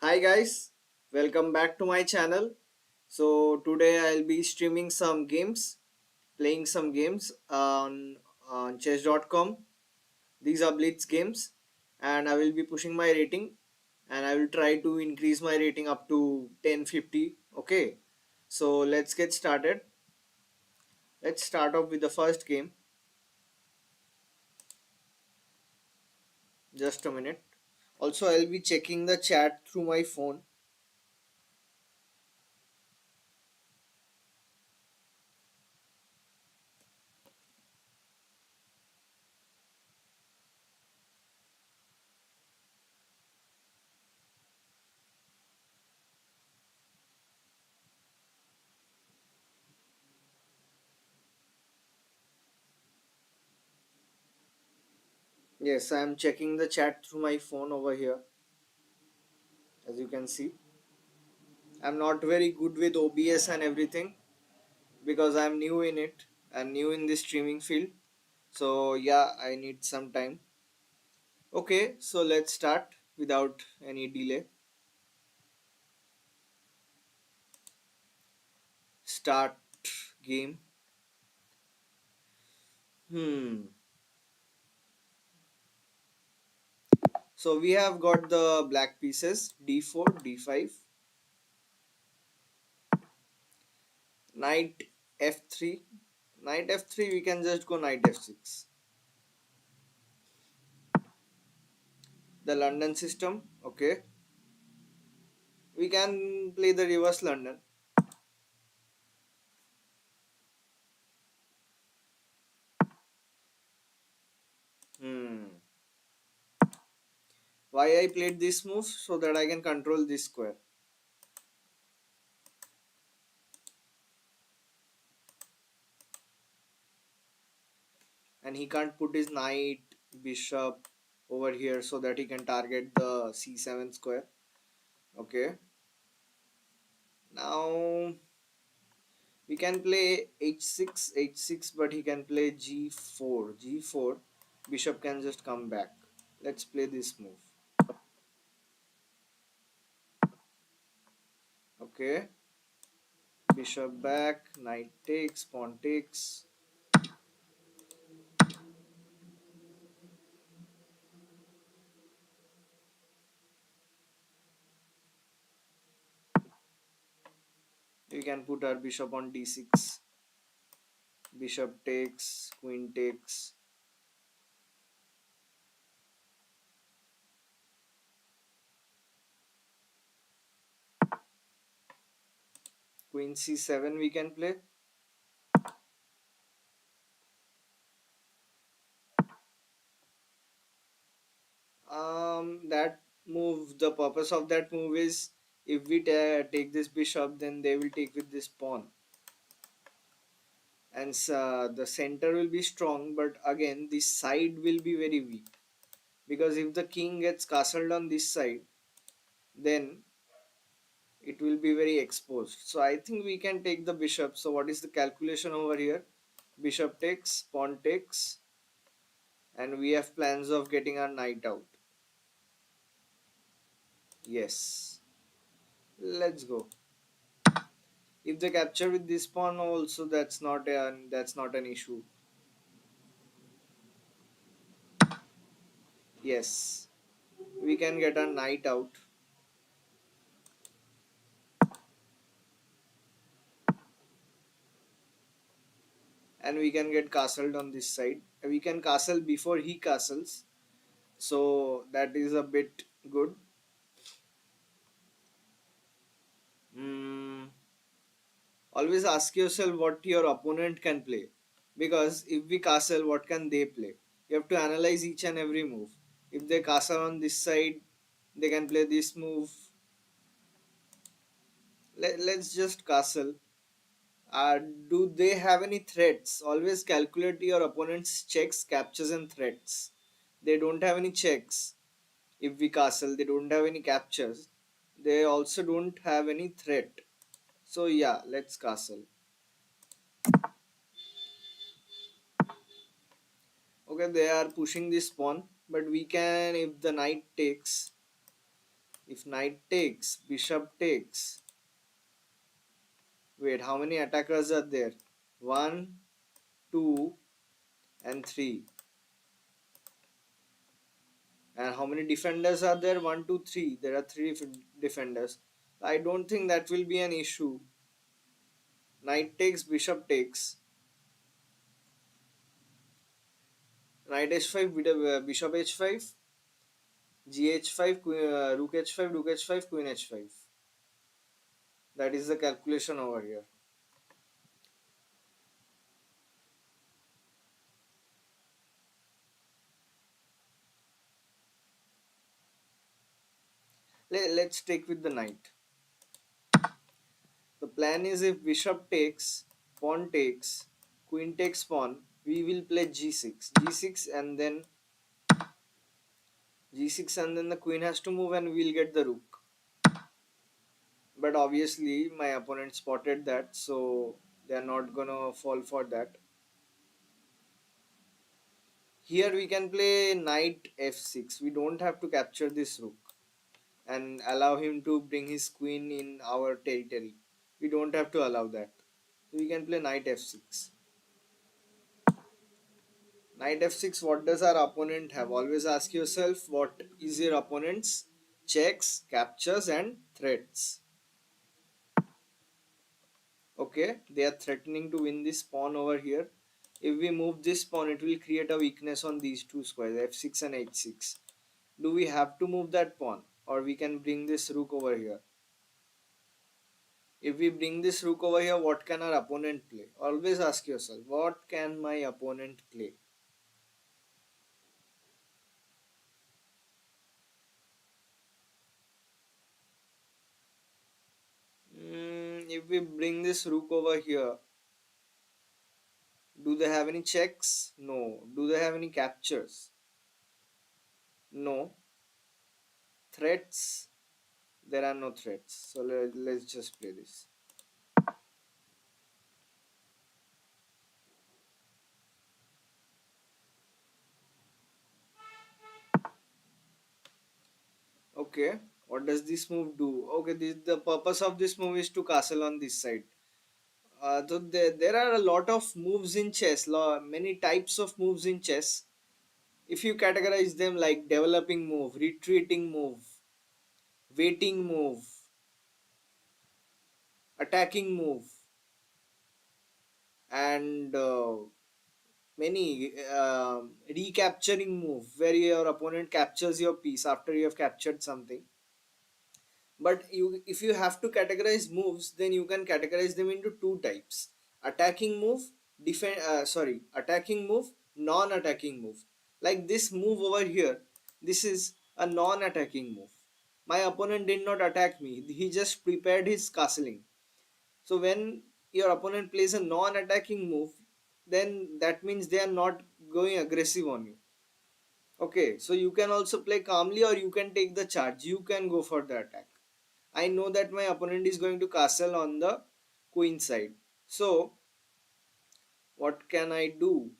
Hi guys, welcome back to my channel. So today I'll be streaming some games, playing some games on chess.com. These are Blitz games and I will be pushing my rating and I will try to increase my rating up to 1050. Okay. So let's get started. Let's start off with the first game. Just a minute. Also I'll be checking the chat through my phone. Yes, I am checking the chat through my phone over here, as you can see. I'm not very good with OBS and everything because I'm new in it and new in this streaming field. So yeah, I need some time. Okay, so let's start without any delay. Start game. Hmm. So we have got the black pieces d4, d5, knight f3. Knight f3 we can just go knight f6. The London system, okay. We can play the reverse London. Hmm. Why I played this move? So that I can control this square. And he can't put his knight, bishop over here so that he can target the c7 square. Okay. Now we can play h6, h6, but he can play g4. G4, bishop can just come back. Let's play this move. Okay. Bishop back, knight takes, pawn takes. We can put our bishop on d6. Bishop takes, queen takes. Queen c7 we can play. That move, the purpose of that move is if we take this bishop, then they will take with this pawn, and the center will be strong, but again this side will be very weak, because if the king gets castled on this side, then it will be very exposed. So I think we can take the bishop. So what is the calculation over here? Bishop takes, pawn takes, and we have plans of getting our knight out. Yes, let's go. If they capture with this pawn also, that's not an issue. Yes, we can get a knight out, and we can get castled on this side. We can castle before he castles, so that is a bit good. mm, Always ask yourself what your opponent can play, because if we castle, what can they play? You have to analyze each and every move. If they castle on this side, they can play this move. Let's just castle. Do they have any threats? Always calculate your opponent's checks, captures, and threats. They don't have any checks. If we castle, they don't have any captures. They also don't have any threat. So yeah, let's castle. Okay, they are pushing this pawn, but we can, if the knight takes, If knight takes, bishop takes. Wait, how many attackers are there? 1, 2, and 3. And how many defenders are there? 1, 2, 3. There are 3 defenders. I don't think that will be an issue. Knight takes, bishop takes. Knight h5, bishop h5, gh5, rook h5, rook h5, queen h5. That is the calculation over here. Let's take with the knight. The plan is if bishop takes, pawn takes, queen takes pawn, we will play g6. g6 and then g6 and then the queen has to move and we'll get the rook. But obviously my opponent spotted that, so they are not gonna fall for that. Here we can play knight f6. We don't have to capture this rook and allow him to bring his queen in our territory. We don't have to allow that. So we can play knight f6. Knight f6, what does our opponent have? Always ask yourself what is your opponent's checks, captures and threats. Okay, they are threatening to win this pawn over here. If we move this pawn, it will create a weakness on these two squares, f6 and h6. Do we have to move that pawn or we can bring this rook over here? If we bring this rook over here, what can our opponent play? Always ask yourself, what can my opponent play? If we bring this rook over here, do they have any checks? No. Do they have any captures? No. Threats? There are no threats. So let's just play this. Okay. What does this move do? Okay, the purpose of this move is to castle on this side. So there are a lot of moves in chess, many types of moves in chess. If you categorize them like developing move, retreating move, waiting move, attacking move, and many recapturing move where your opponent captures your piece after you have captured something. But if you have to categorize moves, then you can categorize them into two types: attacking move, attacking move, non-attacking move. Like this move over here, this is a non-attacking move. My opponent did not attack me, he just prepared his castling. So when your opponent plays a non-attacking move, then that means they are not going aggressive on you. Okay, so you can also play calmly or you can take the charge. You can go for the attack. I know that my opponent is going to castle on the queen side. So what can I do?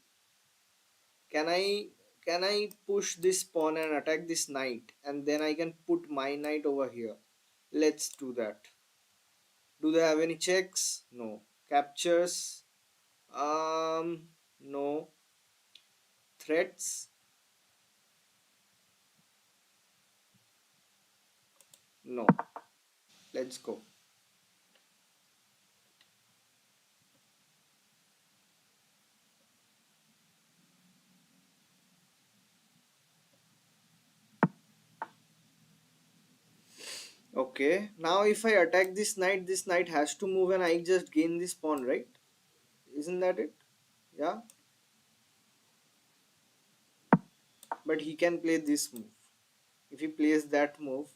Can I can I push this pawn and attack this knight and then I can put my knight over here? Let's do that. Do they have any checks? No. Captures? No. Threats? No. Let's go. Okay. Now if I attack this knight has to move and I just gain this pawn, right? Isn't that it? Yeah. But he can play this move. If he plays that move,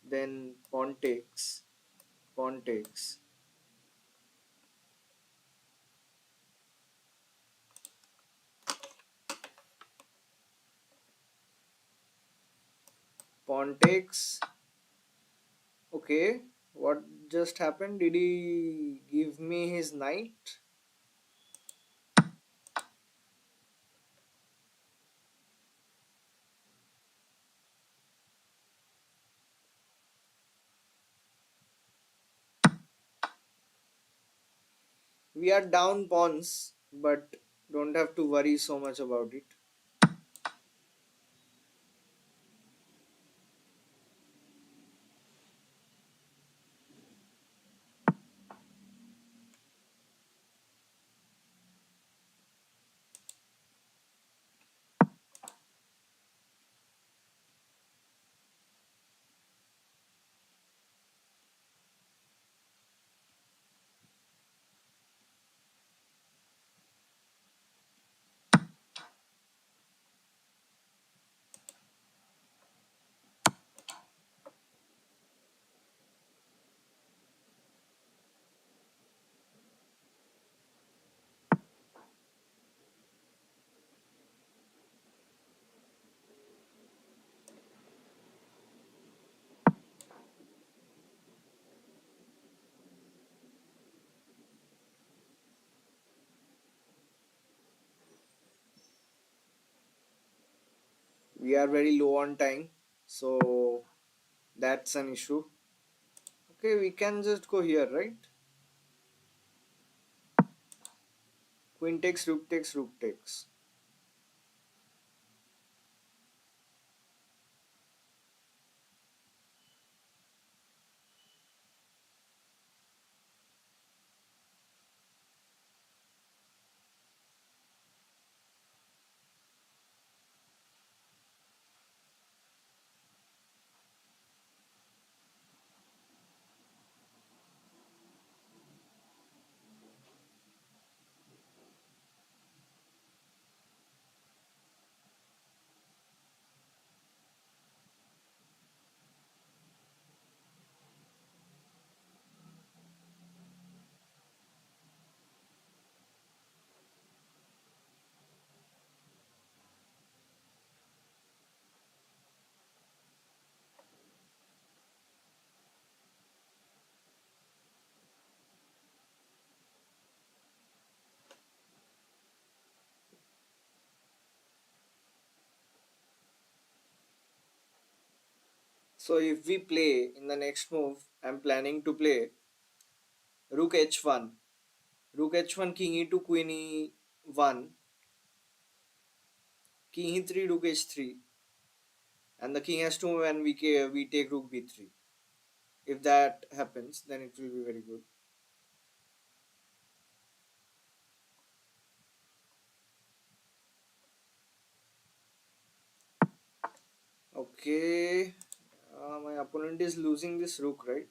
then pawn takes, pawn takes. Okay, what just happened? Did he give me his knight? We are down pawns, but don't have to worry so much about it. We are very low on time, so that's an issue. Okay, we can just go here, right? Queen takes, rook takes, rook takes. So if we play in the next move, I'm planning to play rook h1, rook h1, king e2, queen e1, king e3, rook h3, and the king has to move, and we take rook b3. If that happens, then it will be very good. Okay, my opponent is losing this rook, right?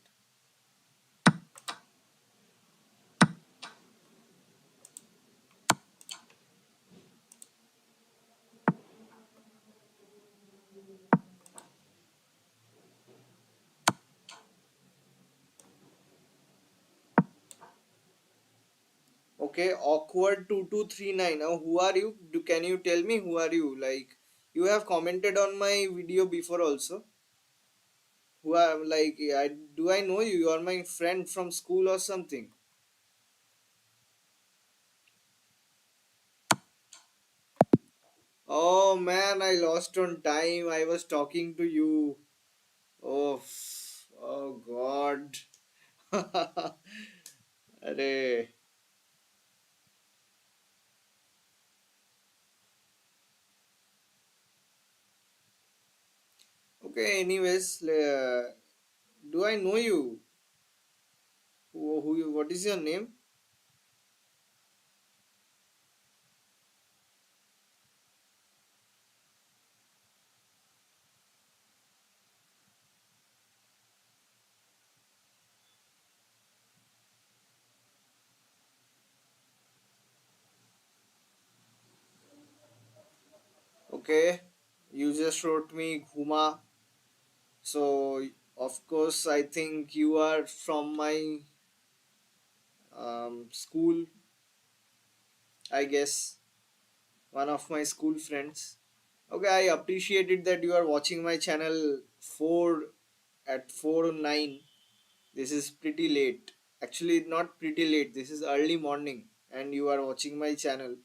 Okay, awkward 2239. Now, who are you? Can you tell me who are you? Like, you have commented on my video before also. Who are like, do I know you? You are my friend from school or something. Oh man, I lost on time. I was talking to you. Oh, oh God. Arey. Okay, anyways, do I know you? What is your name? Okay, you just wrote me Huma. So, of course, I think you are from my school, I guess, one of my school friends. Okay, I appreciated that you are watching my channel 4 at 4:09. This is pretty late. Actually, not pretty late. This is early morning, and you are watching my channel,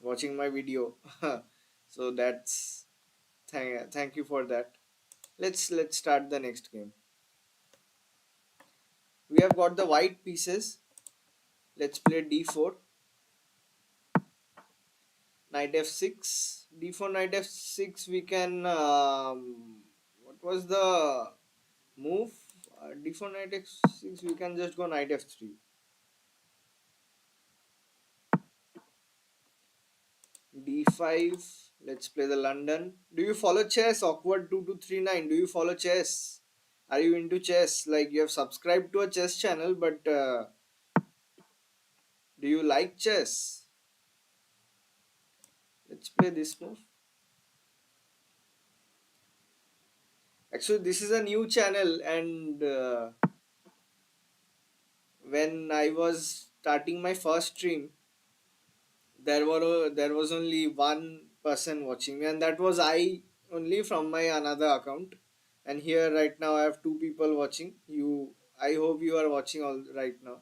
watching my video. So that's thank you for that. Let's start the next game. We have got the white pieces. Let's play d4, knight f6, d4, knight f6. We can. What was the move? D4, knight f6. We can just go knight f3. d5. Let's play the London. Do you follow chess? Awkward 2239. Do you follow chess? Are you into chess? Like you have subscribed to a chess channel, but do you like chess? Let's play this move. Actually, this is a new channel, and when I was starting my first stream, there was only one person watching me, and that was I only from my another account. And here right now I have two people watching. I hope you are watching all right now.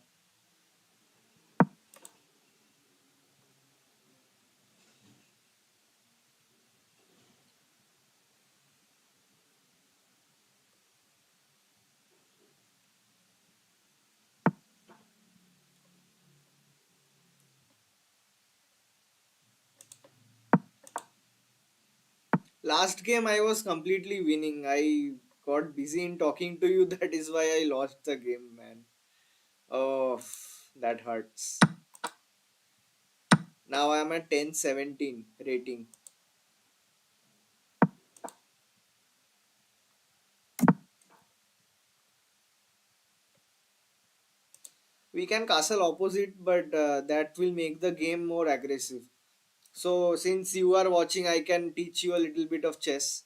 Last game I was completely winning. I got busy in talking to you. That is why I lost the game, man. Oh, that hurts. Now I am at 10-17 rating. We can castle opposite, but that will make the game more aggressive. So since you are watching, I can teach you a little bit of chess.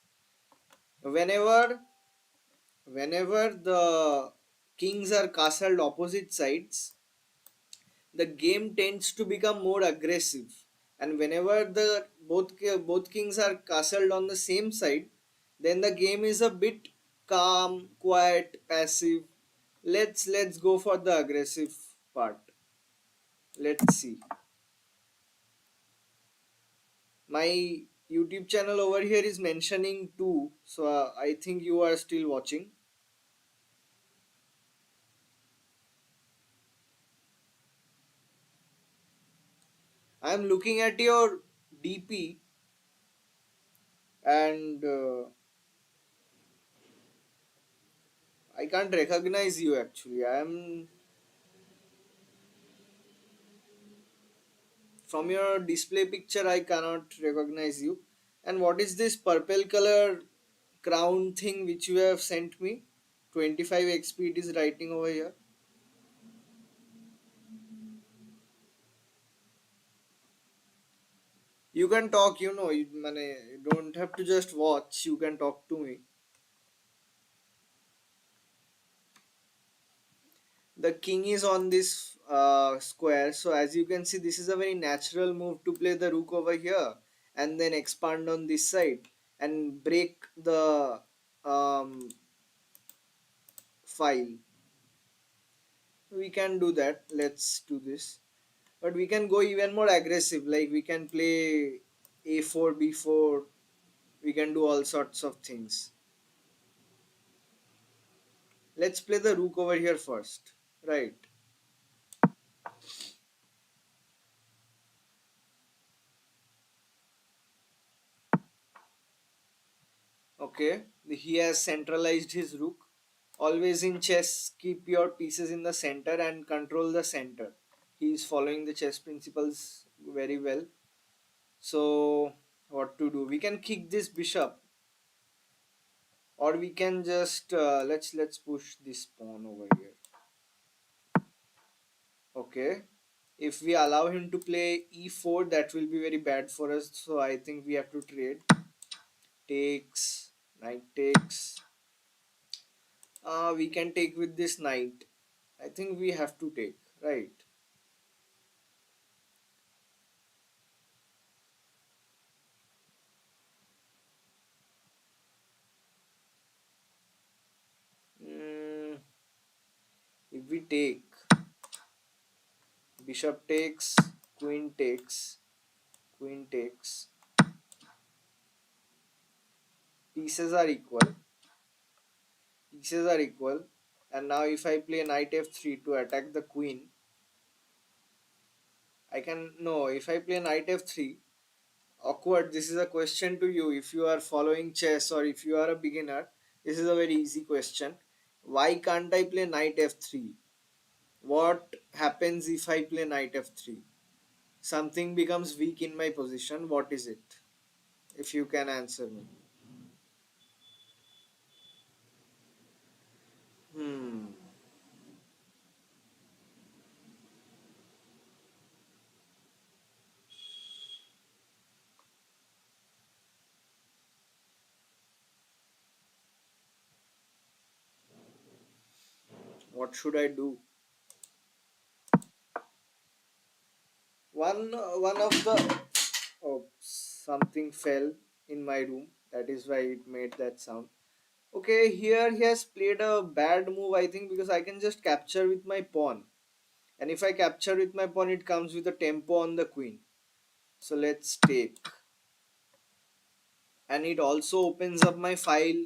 Whenever the kings are castled opposite sides, the game tends to become more aggressive. And whenever the both kings are castled on the same side, then the game is a bit calm, quiet, passive. Let's go for the aggressive part. Let's see. My YouTube channel over here is mentioning two, so I think you are still watching. I am looking at your DP, and I can't recognize you actually. I am from your display picture. I cannot recognize you. And what is this purple color crown thing which you have sent me? 25 XP it is writing over here. You can talk, you don't have to just watch. You can talk to me. The king is on this square, so as you can see, this is a very natural move to play the rook over here and then expand on this side and break the um, file. We can do that. Let's do this, but we can go even more aggressive, like we can play a4 b4. We can do all sorts of things. Let's play the rook over here first, right? Okay, he has centralized his rook. Always in chess, keep your pieces in the center and control the center. He is following the chess principles very well. So, what to do? We can kick this bishop, or we can just let's push this pawn over here. Okay, if we allow him to play e4, that will be very bad for us. So I think we have to trade. Takes, knight takes. We can take with this knight. I think we have to take, right? Mm, if we take, bishop takes, queen takes, queen takes, pieces are equal, pieces are equal. And now if I play knight f3 to attack the queen, I can no. If I play knight f3, awkward. This is a question to you. If you are following chess or if you are a beginner, this is a very easy question. Why can't I play knight f3? What happens if I play knight f3? Something becomes weak in my position. What is it? If you can answer me. Hmm. What should I do? One of the oh, something fell in my room. That is why it made that sound. Okay, here he has played a bad move, I think, because I can just capture with my pawn. And if I capture with my pawn, it comes with a tempo on the queen. So let's take. And it also opens up my file.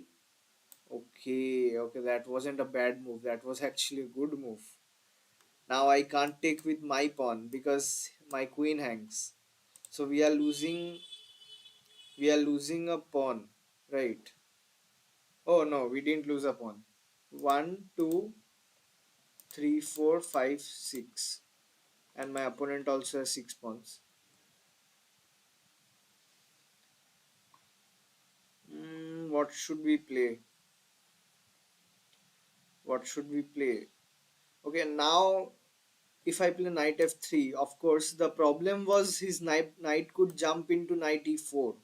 Okay, okay, that wasn't a bad move. That was actually a good move. Now I can't take with my pawn because my queen hangs. So we are losing a pawn. Right. Oh no, we didn't lose a pawn. One, two, three, four, five, six. And my opponent also has six pawns. What should we play? What should we play? Okay, now if I play knight f3, of course the problem was his knight could jump into knight e4.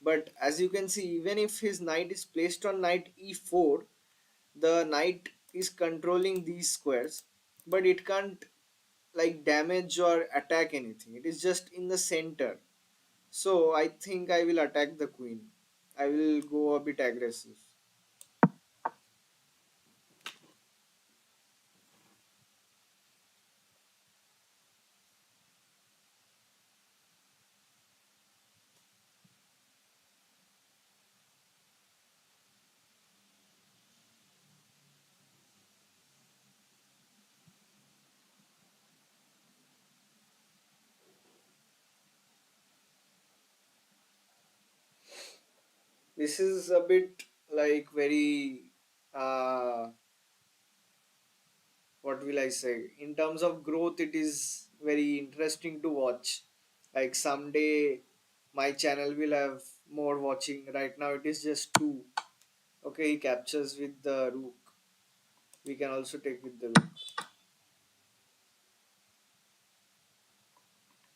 But as you can see, even if his knight is placed on knight e4, the knight is controlling these squares, but it can't like damage or attack anything. It is just in the center. So I think I will attack the queen. I will go a bit aggressive. This is a bit like very uh, what will I say? In terms of growth, it is very interesting to watch. Like someday, my channel will have more watching. Right now, it is just two. Okay, he captures with the rook. We can also take with the rook.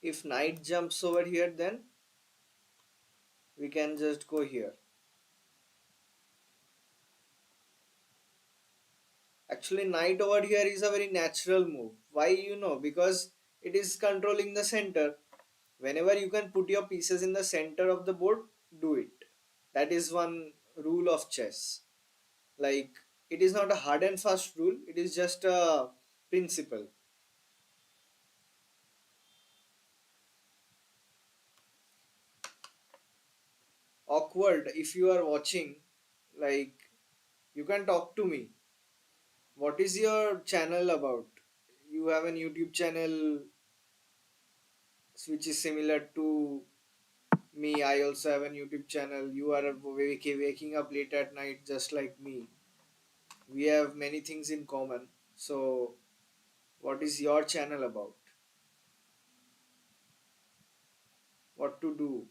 If knight jumps over here, then we can just go here. Actually, knight over here is a very natural move. Why you know? Because it is controlling the center. Whenever you can put your pieces in the center of the board, do it. That is one rule of chess. Like it is not a hard and fast rule, it is just a principle. Awkward if you are watching, like you can talk to me. What is your channel about? You have an YouTube channel which is similar to me. I also have a YouTube channel. You are waking up late at night just like me. We have many things in common. So what is your channel about? What to do?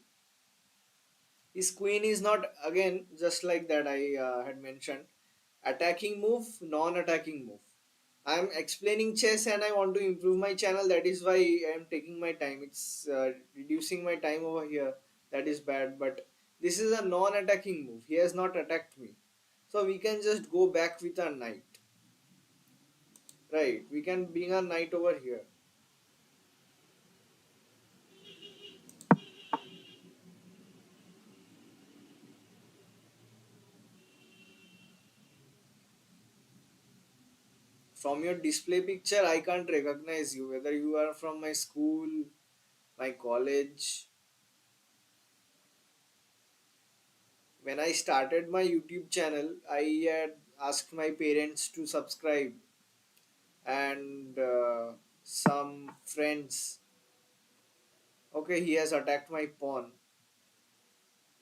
His queen is not again just like that. I had mentioned attacking move, non-attacking move. I am explaining chess and I want to improve my channel. That is why I am taking my time. It's reducing my time over here. That is bad. But this is a non-attacking move. He has not attacked me, so we can just go back with our knight. Right? We can bring our knight over here. From your display picture, I can't recognize you. Whether you are from my school, my college. When I started my YouTube channel, I had asked my parents to subscribe and some friends. Okay, he has attacked my pawn.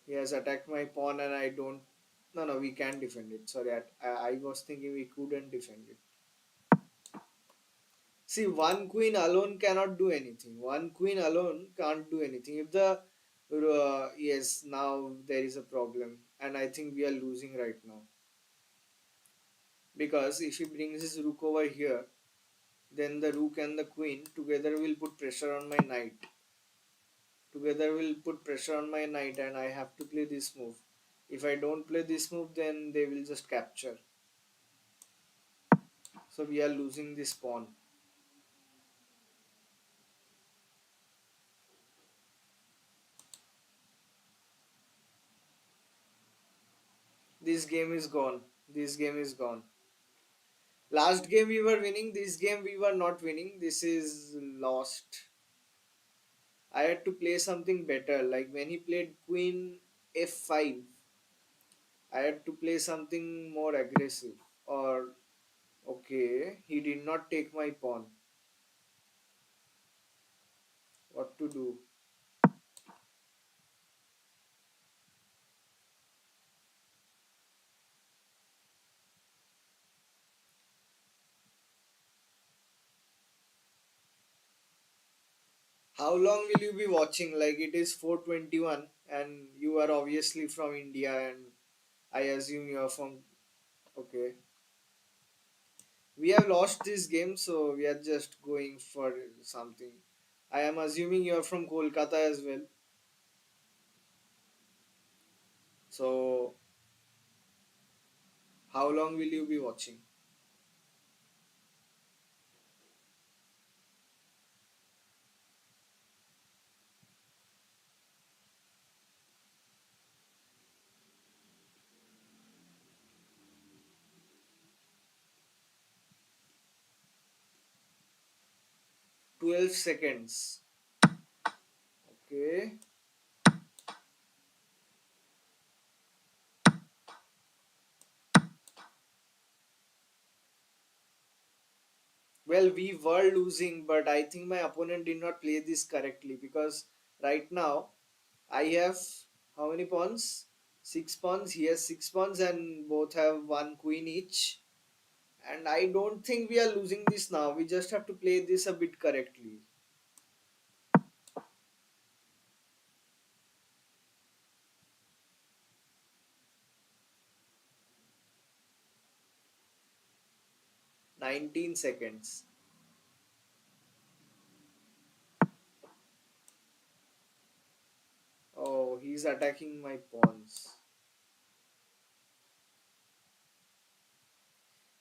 He has attacked my pawn and I don't. No, no, we can defend it. Sorry, I was thinking we couldn't defend it. See, one queen alone cannot do anything. One queen alone can't do anything. If the yes, now there is a problem, and I think we are losing right now because if he brings his rook over here, then the rook and the queen together will put pressure on my knight. Together will put pressure on my knight, and I have to play this move. If I don't play this move, then they will just capture. So we are losing this pawn. This game is gone. This game is gone. Last game we were winning. This game we were not winning. This is lost. I had to play something better. Like when he played Queen F5, I had to play something more aggressive. Or okay, he did not take my pawn. What to do? 'How long will you be watching? Like it is 4:21 and you are obviously from India and I assume you are from okay. We have lost this game so we are just going for something. I am assuming you are from Kolkata as well. So how long will you be watching? 12 seconds. Okay. Well, we were losing, but I think my opponent did not play this correctly because right now I have how many pawns? Six pawns. He has six pawns, and both have one queen each. And I don't think we are losing this now. We just have to play this a bit correctly. 19 seconds. Oh, he's attacking my pawns.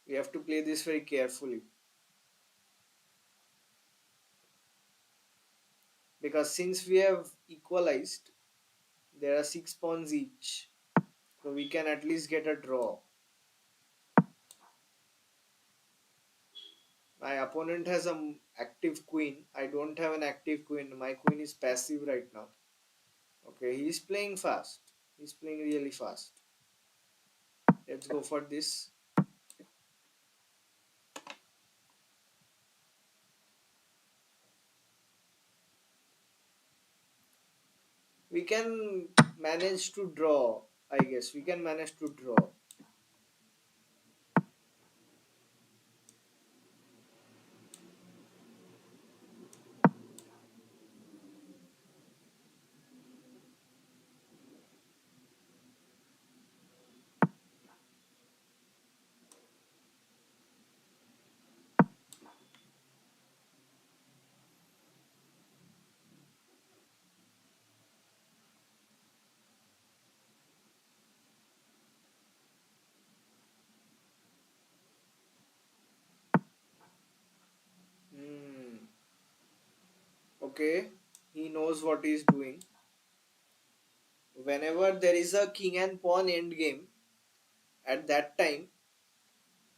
We have to play this very carefully because since we have equalized, there are six pawns each, so we can at least get a draw. My opponent has an active queen. I don't have an active queen. My queen is passive right now. Okay, he's playing fast. He's playing really fast. Let's go for this. We can manage to draw. I guess we can manage to draw. Hmm. Okay, he knows what he's doing. Whenever there is a king and pawn endgame, at that time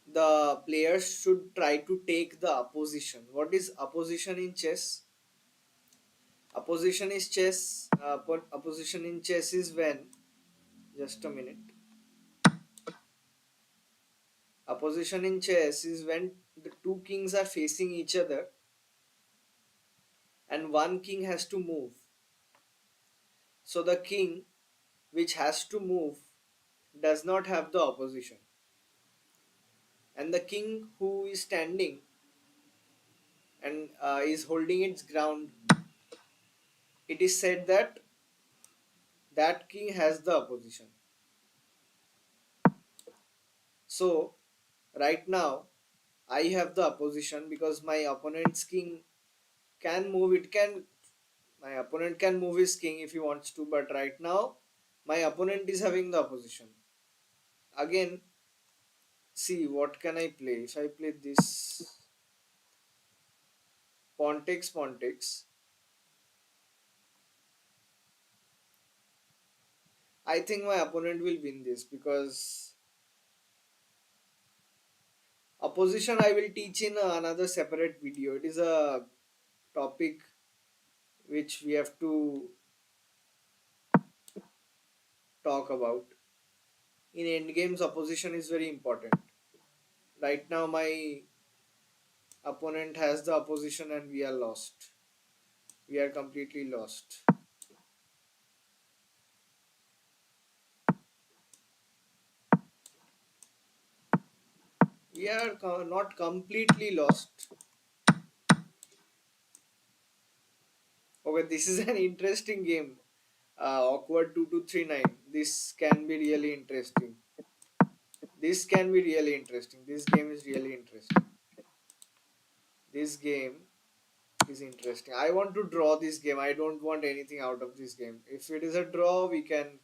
the players should try to take the opposition. What is opposition in chess? Opposition is chess. Opposition in chess is when. Just a minute. Opposition in chess is when the two kings are facing each other and one king has to move. So the king which has to move does not have the opposition, and the king who is standing and is holding its ground, it is said that that king has the opposition. So right now I have the opposition because my opponent's king can move. It can My opponent can move his king if he wants to, but right now my opponent is having the opposition. Again, see what can I play. If I play this Pontex, I think my opponent will win this because opposition I will teach in another separate video. It is a topic which we have to talk about. In endgames, opposition is very important. Right now, my opponent has the opposition and we are lost. We are completely lost. We are not completely lost. Okay, this is an interesting game. Awkward 2239. This can be really interesting. This can be really interesting. This game is really interesting. This game is interesting. I want to draw this game. I don't want anything out of this game. If it is a draw, we can.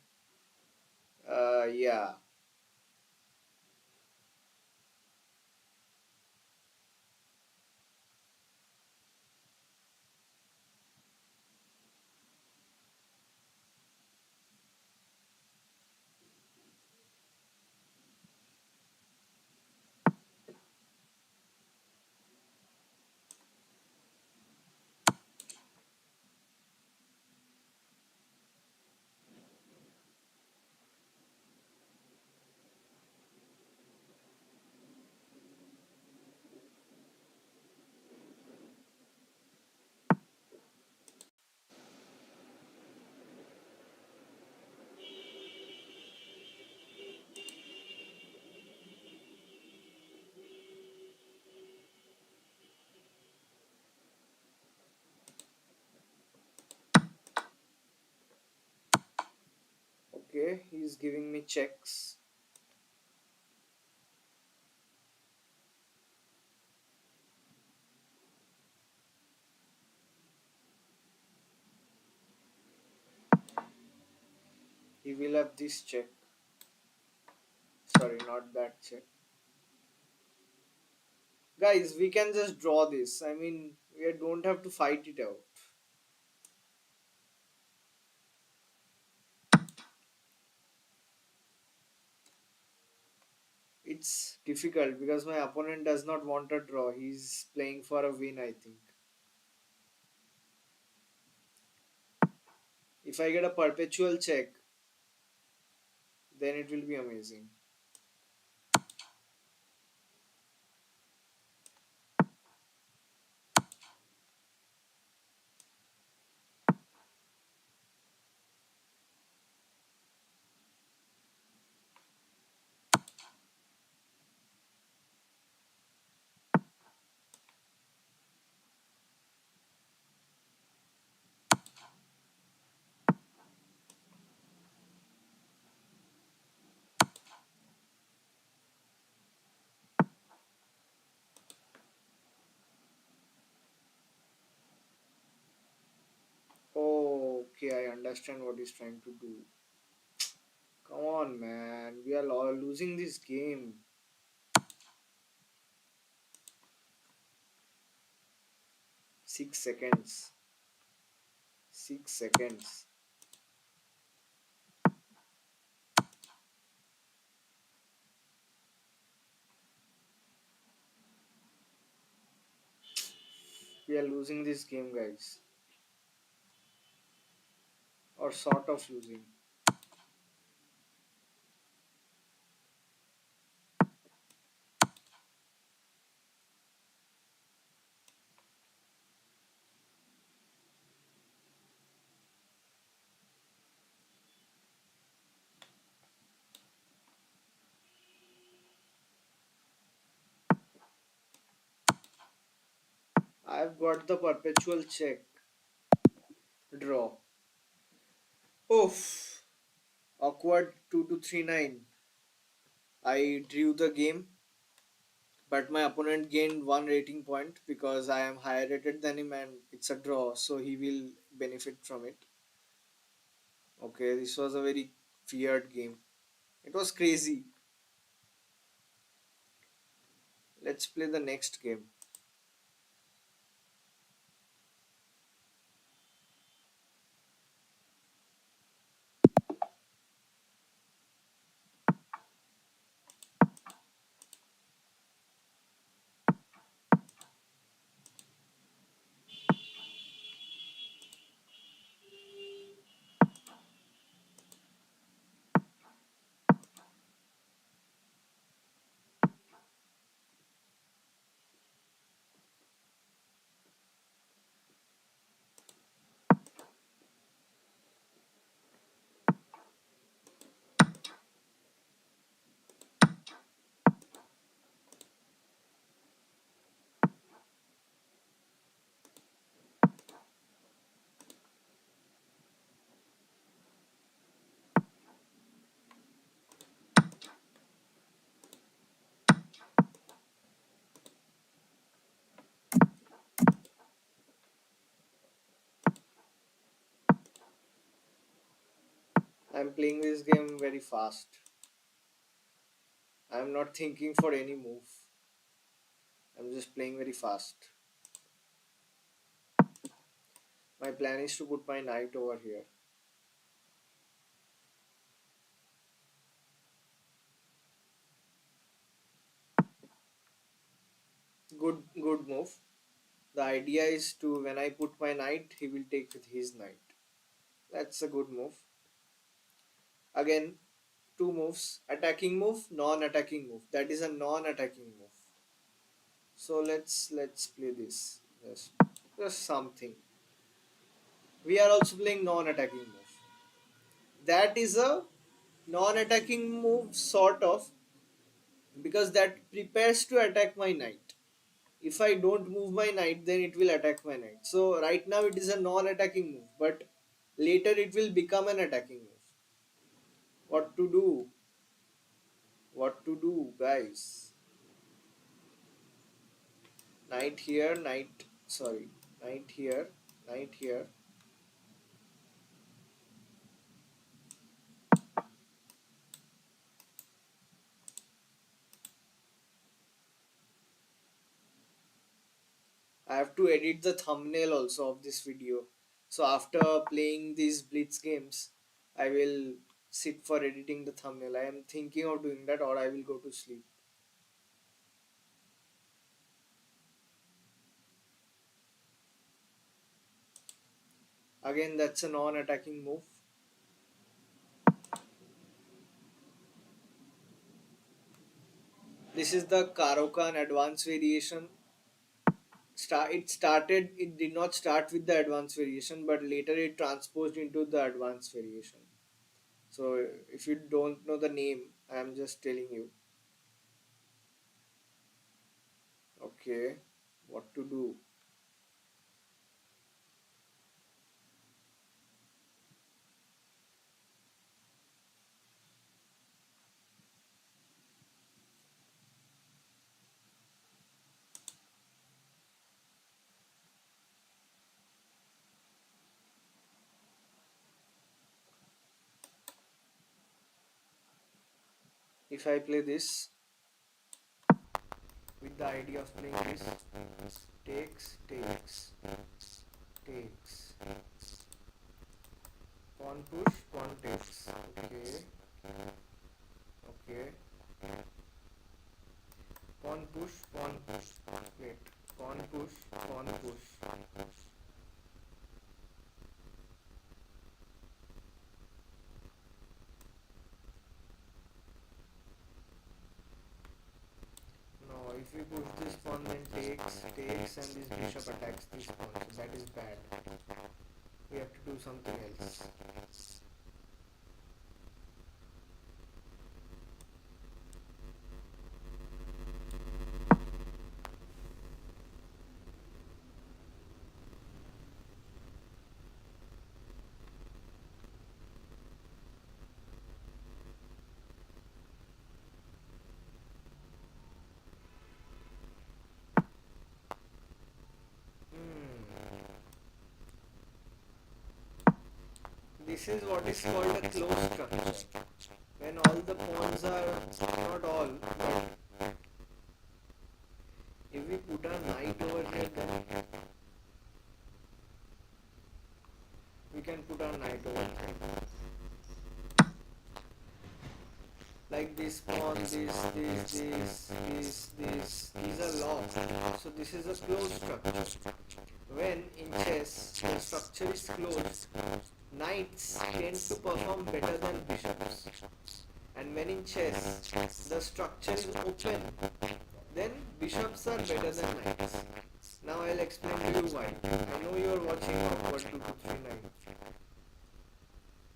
Yeah. Okay, he's giving me checks. He will have this check. Sorry, not that check. Guys, we can just draw this. I mean, we don't have to fight it out. It's difficult because my opponent does not want a draw. He's playing for a win, I think. If I get a perpetual check, then it will be amazing. Oh, okay, I understand what he's trying to do. Come on, man. We are all losing this game. 6 seconds. 6 seconds. We are losing this game, guys. Or sort of losing. I've got the perpetual check. Draw. Oof. Awkward 2239. I drew the game, but my opponent gained one rating point because I am higher rated than him and it's a draw, so he will benefit from it. Okay, this was a very weird game. It was crazy. Let's play the next game. I'm playing this game very fast. I'm not thinking for any move. I'm just playing very fast. My plan is to put my knight over here. Good move. The idea is to when I put my knight, he will take with his knight. That's a good move. Again, two moves. Attacking move, non-attacking move. That is a non-attacking move. So let's play this. Just something. We are also playing non-attacking move. That is a non-attacking move sort of because that prepares to attack my knight. If I don't move my knight, then it will attack my knight. So right now it is a non-attacking move, but later it will become an attacking move. What to do? What to do, guys? Knight here, knight. Sorry, knight here, knight here. I have to edit the thumbnail also of this video. So after playing these Blitz games, I will sit for editing the thumbnail. I am thinking of doing that or I will go to sleep. Again, that's a non-attacking move. This is the Karokan advanced variation. It did not start with the advanced variation, but later it transposed into the advanced variation. So if you don't know the name, I am just telling you. Okay, what to do? If I play this with the idea of playing this, takes, pawn push, pawn takes. Okay, okay. Pawn push, pawn push. Wait, pawn push, pawn push. No, if we push this pawn, then takes, and this bishop attacks this pawn. So that is bad. We have to do something else. this is what is called a closed structure. When all the pawns are, not all, but if we put a knight over here, then we can put a knight over here. Like this pawn, these are locked. So this is a closed structure. When in chess the structure is closed, knights tend to perform better than bishops. And when in chess the structure is open, then bishops are better than knights. Now I'll explain to you why. I know you are watching awkward 2239.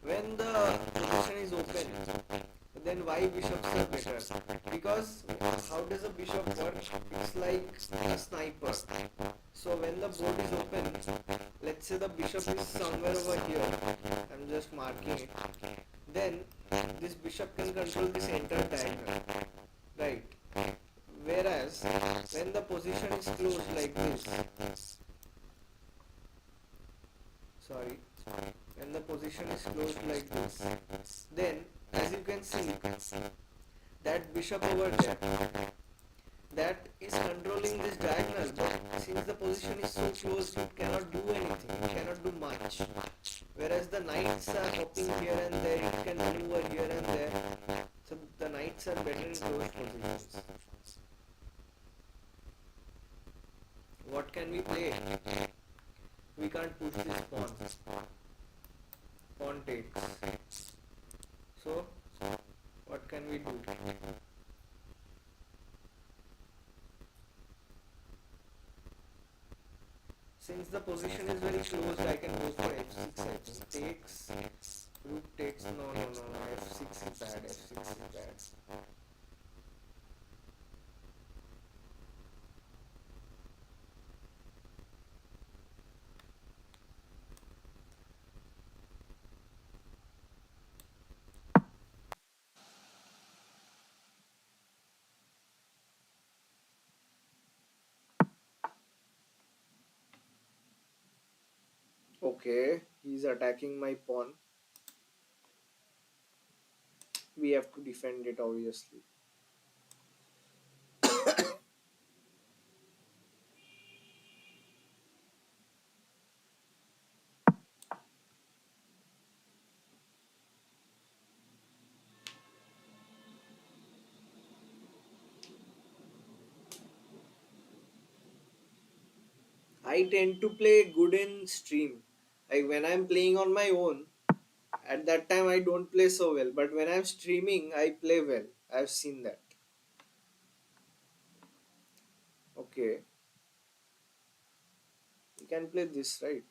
When the position is open, then why bishops are better? Because how does a bishop work? It's like a sniper. So when the board is open, let's say the bishop is somewhere over here, I'm just marking it, then this bishop can control this entire diagonal, right? Whereas when the position is closed like this, sorry, when the position is closed like this, then as you can see, that bishop over there, that is controlling this diagonal, but since the position is so close, it cannot do anything, it cannot do much. Whereas the knights are hopping here and there, it can maneuver here and there. So the knights are better in those positions. What can we play? We can't push this pawn. Pawn takes. So what can we do? Since the position is very closed, I can go for f6. I think takes, rook takes. No. F6 is bad. F6 is bad. Okay, he's attacking my pawn. We have to defend it, obviously. I tend to play good in stream. Like when I'm playing on my own, at that time I don't play so well. But when I'm streaming, I play well. I've seen that. Okay, you can play this, right?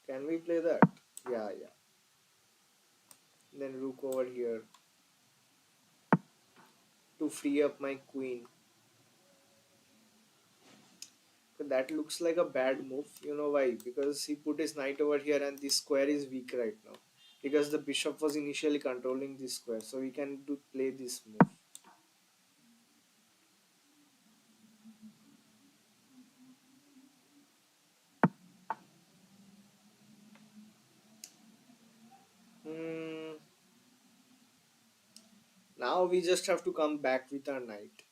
Can we play that? Yeah. Then rook over here to free up my queen. That looks like a bad move. You know why? Because he put his knight over here and this square is weak right now. Because the bishop was initially controlling this square. So we can play this move. Hmm. Now we just have to come back with our knight.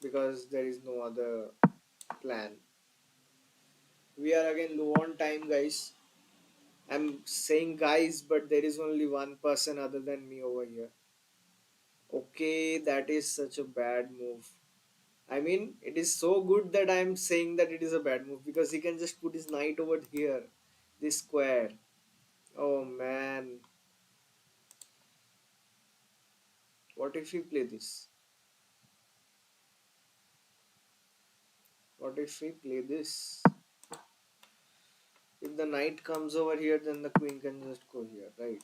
Because there is no other plan. We are again low on time, guys. I'm saying guys, but there is only one person other than me over here. Okay, that is such a bad move. I mean, it is so good that I'm saying that it is a bad move because he can just put his knight over here, this square. Oh man, what if we play this? What if we play this? If the knight comes over here, then the queen can just go here, right?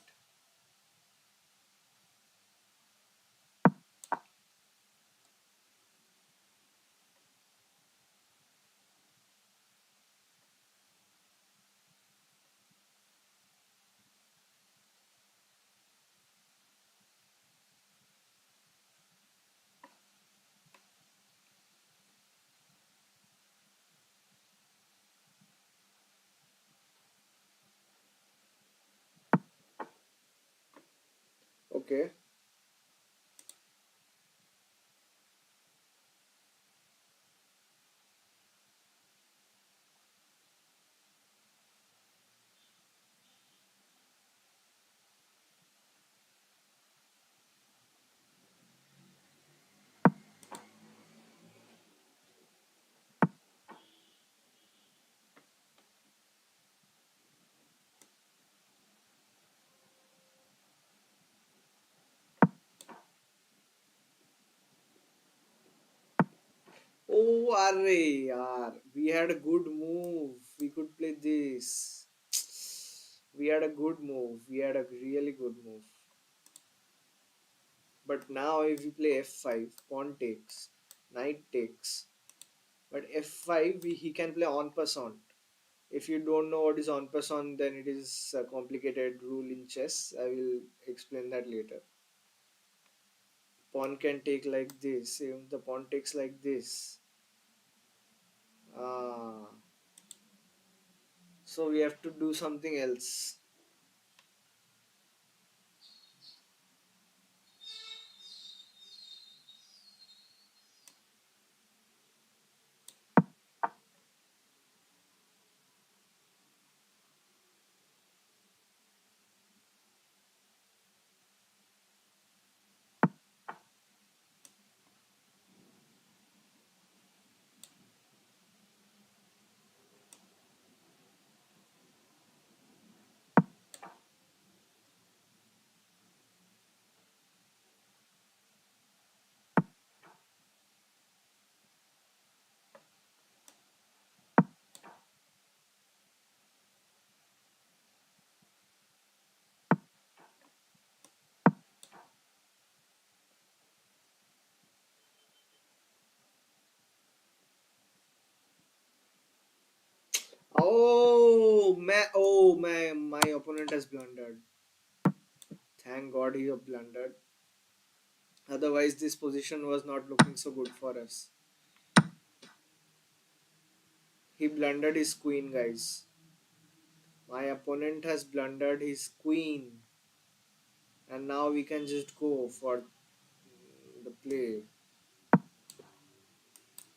Okay. Oh, arre, yaar. We had a good move. We could play this. We had a good move. We had a really good move. But now if we play f5, pawn takes, knight takes. But f5, he can play en passant. If you don't know what is en passant, then it is a complicated rule in chess. I will explain that later. Pawn can take like this. If the pawn takes like this. Ah, so we have to do something else. My opponent has blundered. Thank God he blundered. Otherwise, this position was not looking so good for us. He blundered his queen, guys. My opponent has blundered his queen, and now we can just go for the play.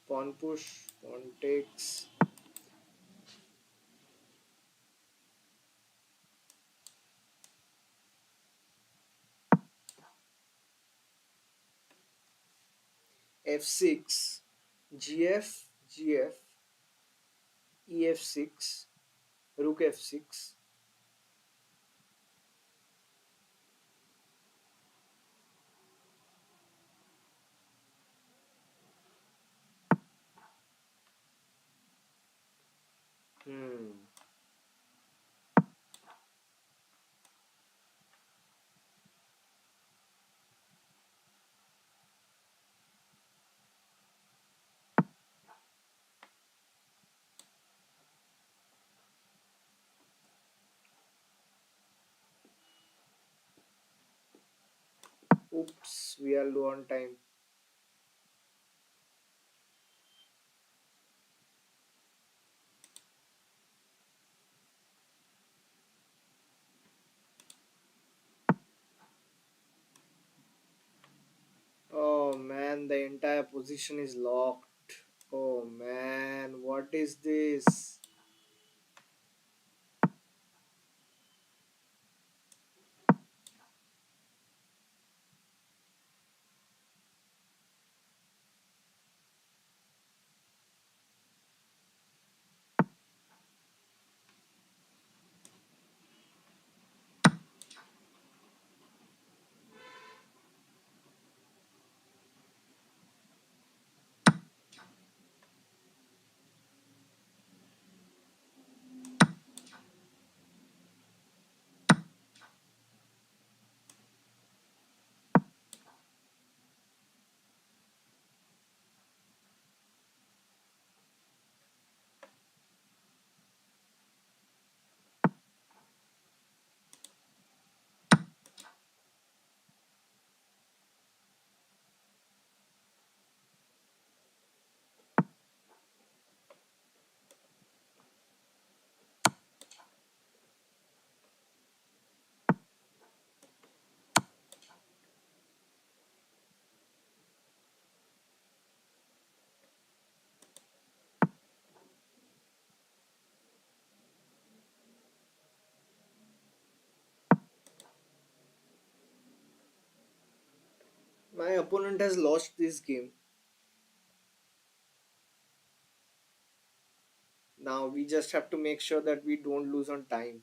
Pawn push, pawn takes. F6, GF, GF, EF6, Rook F6. Hmm. Oops, we are low on time. Oh man, the entire position is locked. Oh man, what is this? My opponent has lost this game. Now we just have to make sure that we don't lose on time.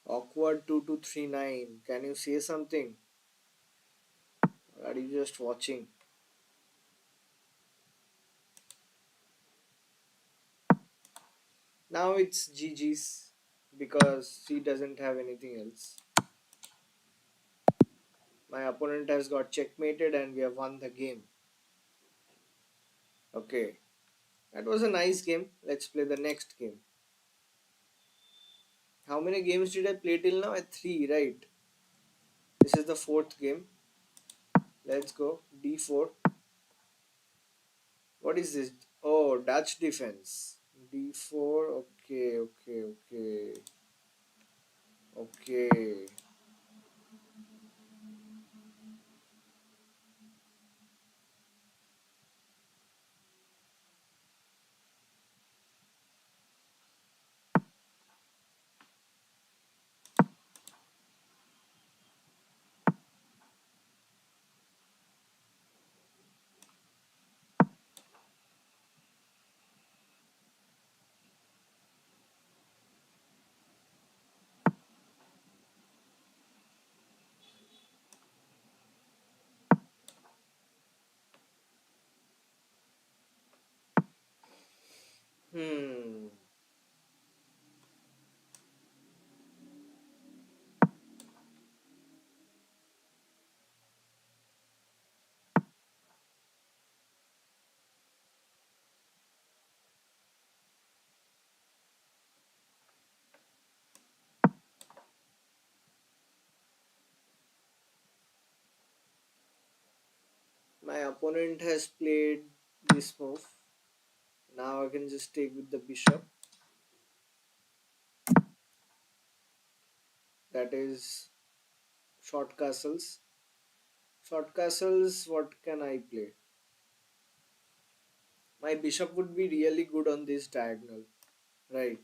Awkward 2239. Can you say something? Or are you just watching? Now it's GG's because he doesn't have anything else. My opponent has got checkmated and we have won the game. Okay, that was a nice game. Let's play the next game. How many games did I play till now? Three, right? This is the fourth game. Let's go. D4. What is this? Oh, Dutch defense. D4. Okay, okay, okay. Okay. Hmm. My opponent has played this move. Now I can just take with the bishop. That is short castles. Short castles, what can I play? My bishop would be really good on this diagonal. Right.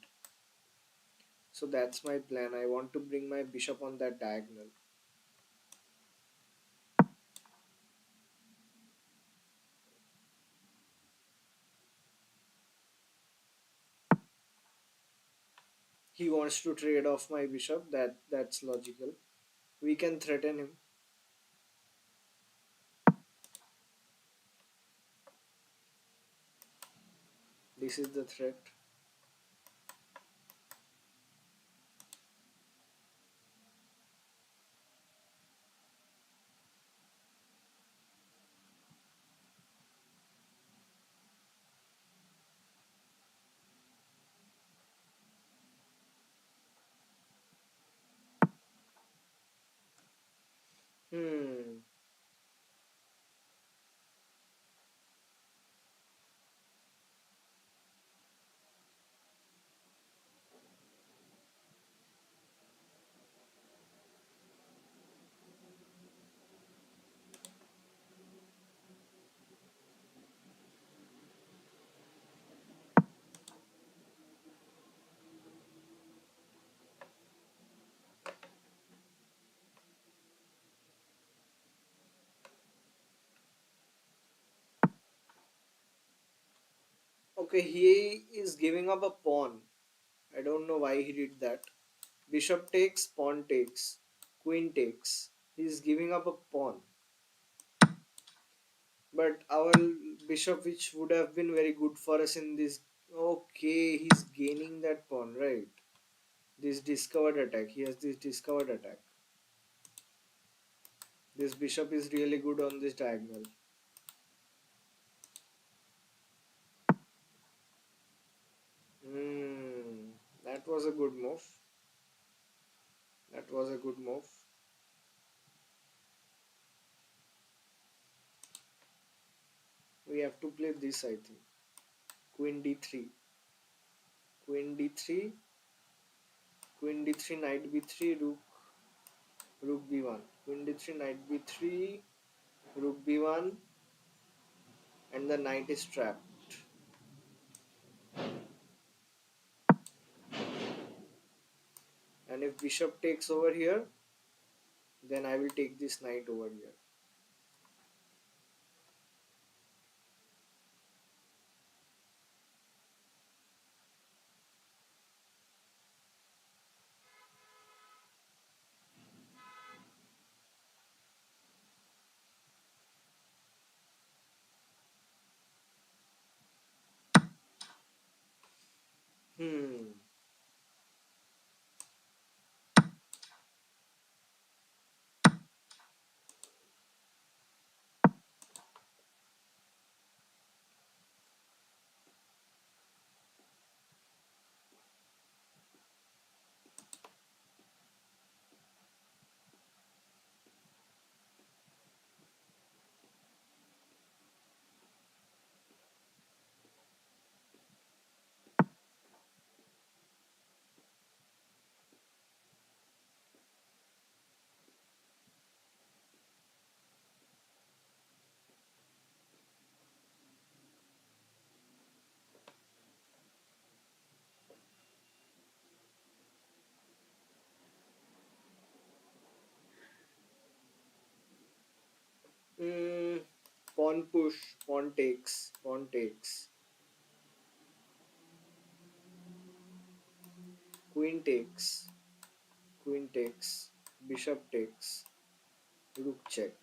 So that's my plan. I want to bring my bishop on that diagonal. He wants to trade off my bishop. That's logical. We can threaten him. This is the threat. Hmm. Okay, he is giving up a pawn. I don't know why he did that. Bishop takes, pawn takes, queen takes. He's giving up a pawn. But our bishop, which would have been very good for us in this. Okay, he's gaining that pawn, right? This discovered attack. He has this discovered attack. This bishop is really good on this diagonal. Hmm, that was a good move. That was a good move. We have to play this, I think. queen d3, queen d3, queen d3, knight b3, rook b1, queen d3, knight b3, rook b1, and the knight is trapped. And if bishop takes over here, then I will take this knight over here. Hmm. Hmm. Pawn push, pawn takes, queen takes, queen takes, bishop takes, rook check.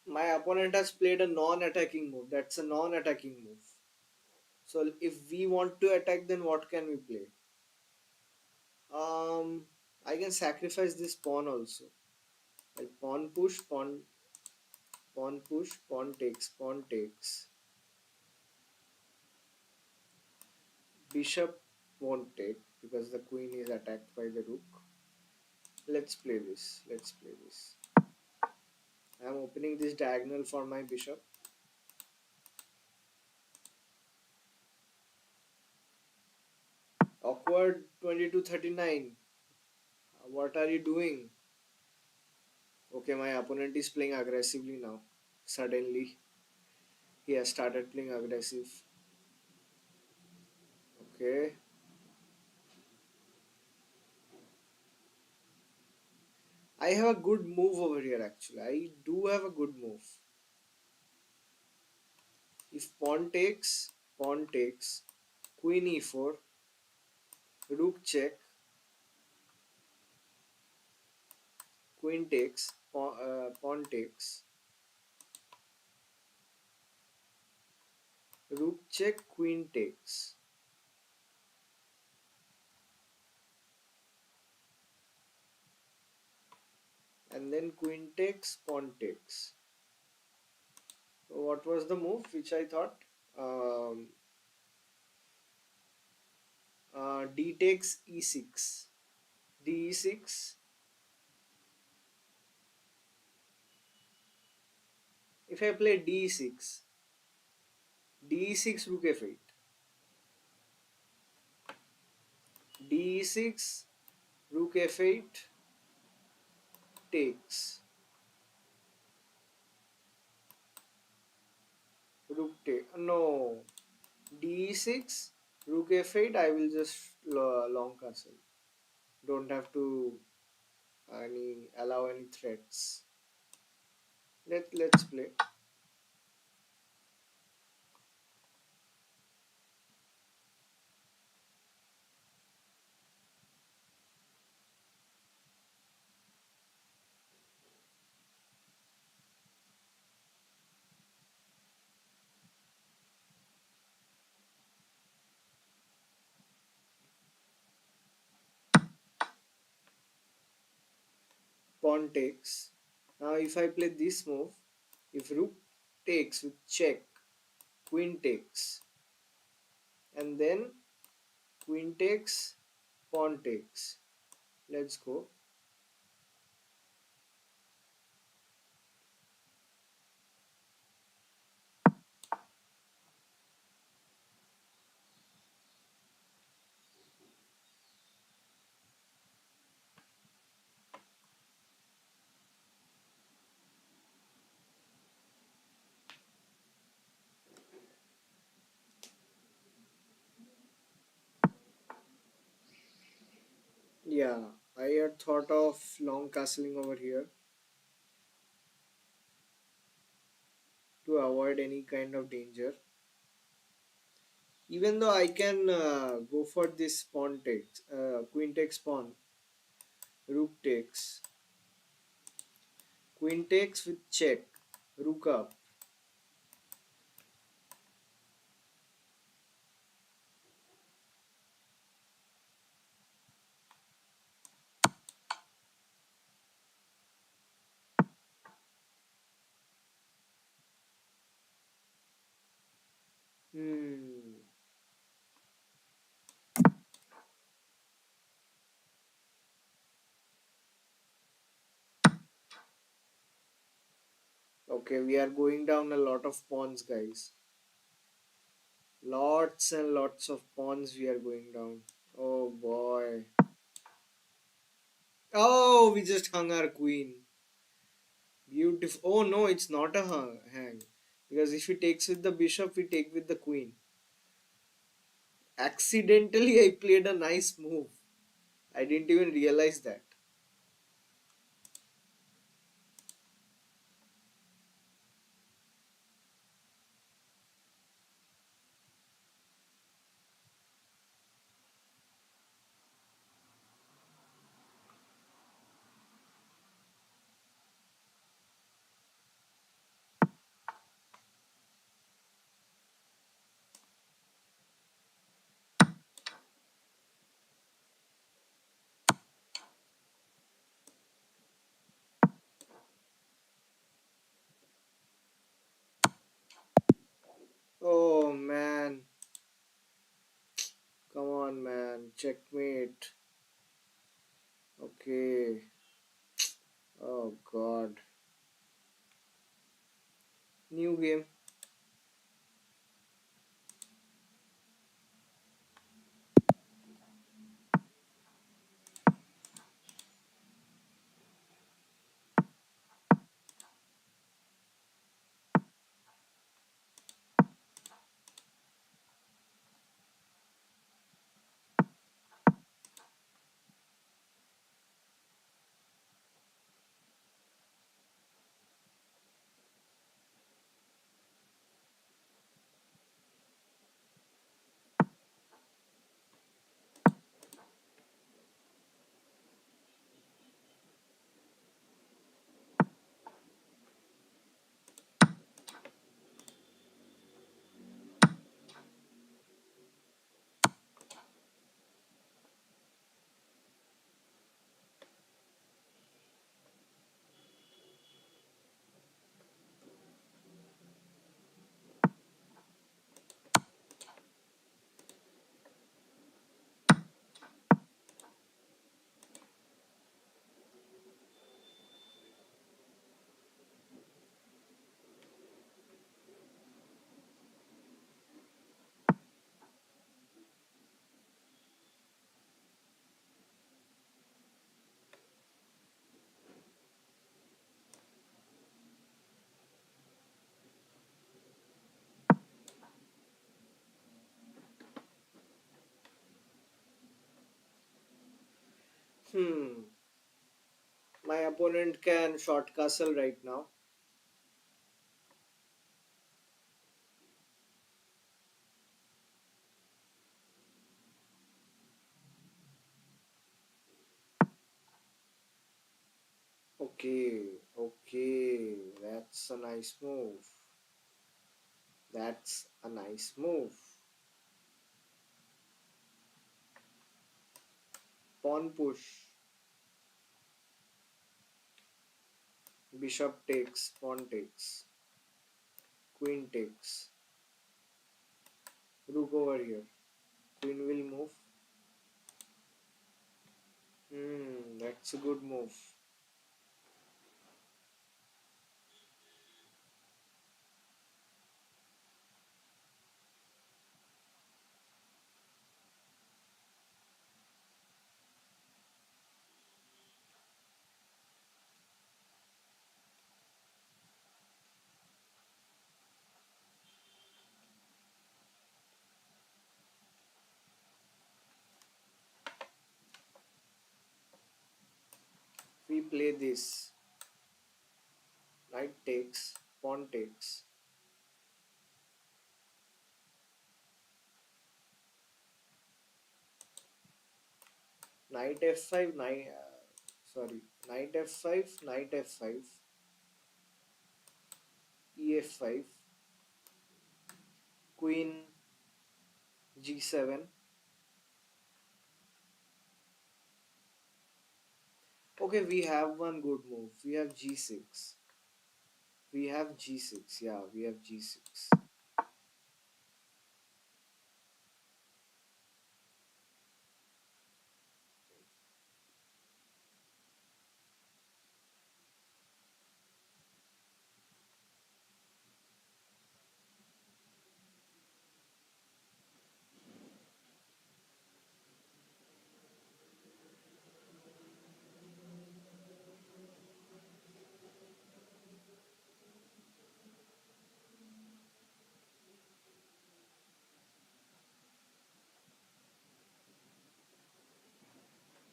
My opponent has played a non-attacking move. That's a non-attacking move. So if we want to attack, then what can we play? Um, I can sacrifice this pawn also. Like pawn push, pawn takes. Bishop won't take because the queen is attacked by the rook. Let's play this. Let's play this. I am opening this diagonal for my bishop. Awkward 2239. What are you doing? Okay, my opponent is playing aggressively now. Suddenly, he has started playing aggressive. Okay. I have a good move over here actually. I do have a good move. If pawn takes, queen e4, rook check, queen takes, pawn takes, rook check, queen takes, and then queen takes, pawn takes. So what was the move which I thought? Um, D takes e6. D e6. If I play D e6, D e6, rook f8. D e6, rook f8 takes. Rook take. No. D6, rook f8. I will just long castle. Don't have to allow any threats. Let's play. Pawn takes. Now if I play this move, if rook takes with check, queen takes, and then queen takes, pawn takes. Let's go. thought of long castling over here to avoid any kind of danger. Even though I can go for this pawn takes, queen takes pawn, rook takes, queen takes with check, rook up. Hmm. Okay, we are going down a lot of pawns, guys. Lots and lots of pawns we are going down. Oh boy. Oh, we just hung our queen. Beautiful. Oh no, it's not a hang. Because if he takes with the bishop, we take with the queen. Accidentally, I played a nice move. I didn't even realize that. Oh man. Come on, man. Checkmate. Okay. Oh god. New game. Hmm. My opponent can short castle right now. Okay. Okay. That's a nice move. That's a nice move. Pawn push. Bishop takes. Pawn takes. Queen takes. Rook over here. Queen will move. Hmm. That's a good move. we play this. Knight takes, pawn takes. Knight f5, knight f5, knight f5, ef5, queen g7. Okay, we have one good move. We have g6. We have g6. Yeah, we have g6.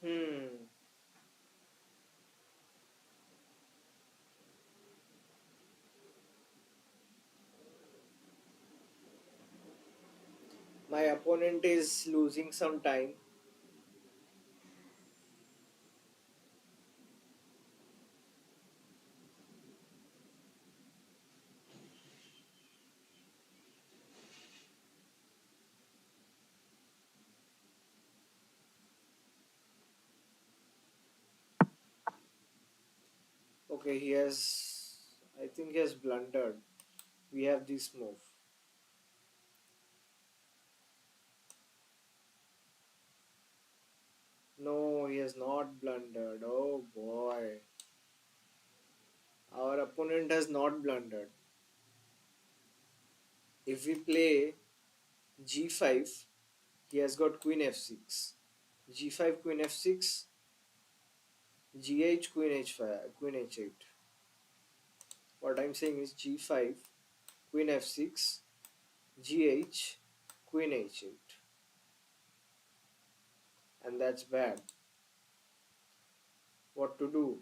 Hmm. My opponent is losing some time. Okay, he has. I think he has blundered. We have this move. No, he has not blundered. Oh boy. Our opponent has not blundered. If we play g5, he has got queen f6. g5, queen f6, g8, queen h5, queen h8. What I'm saying is g5, queen f6, gh, queen h8. And that's bad. What to do?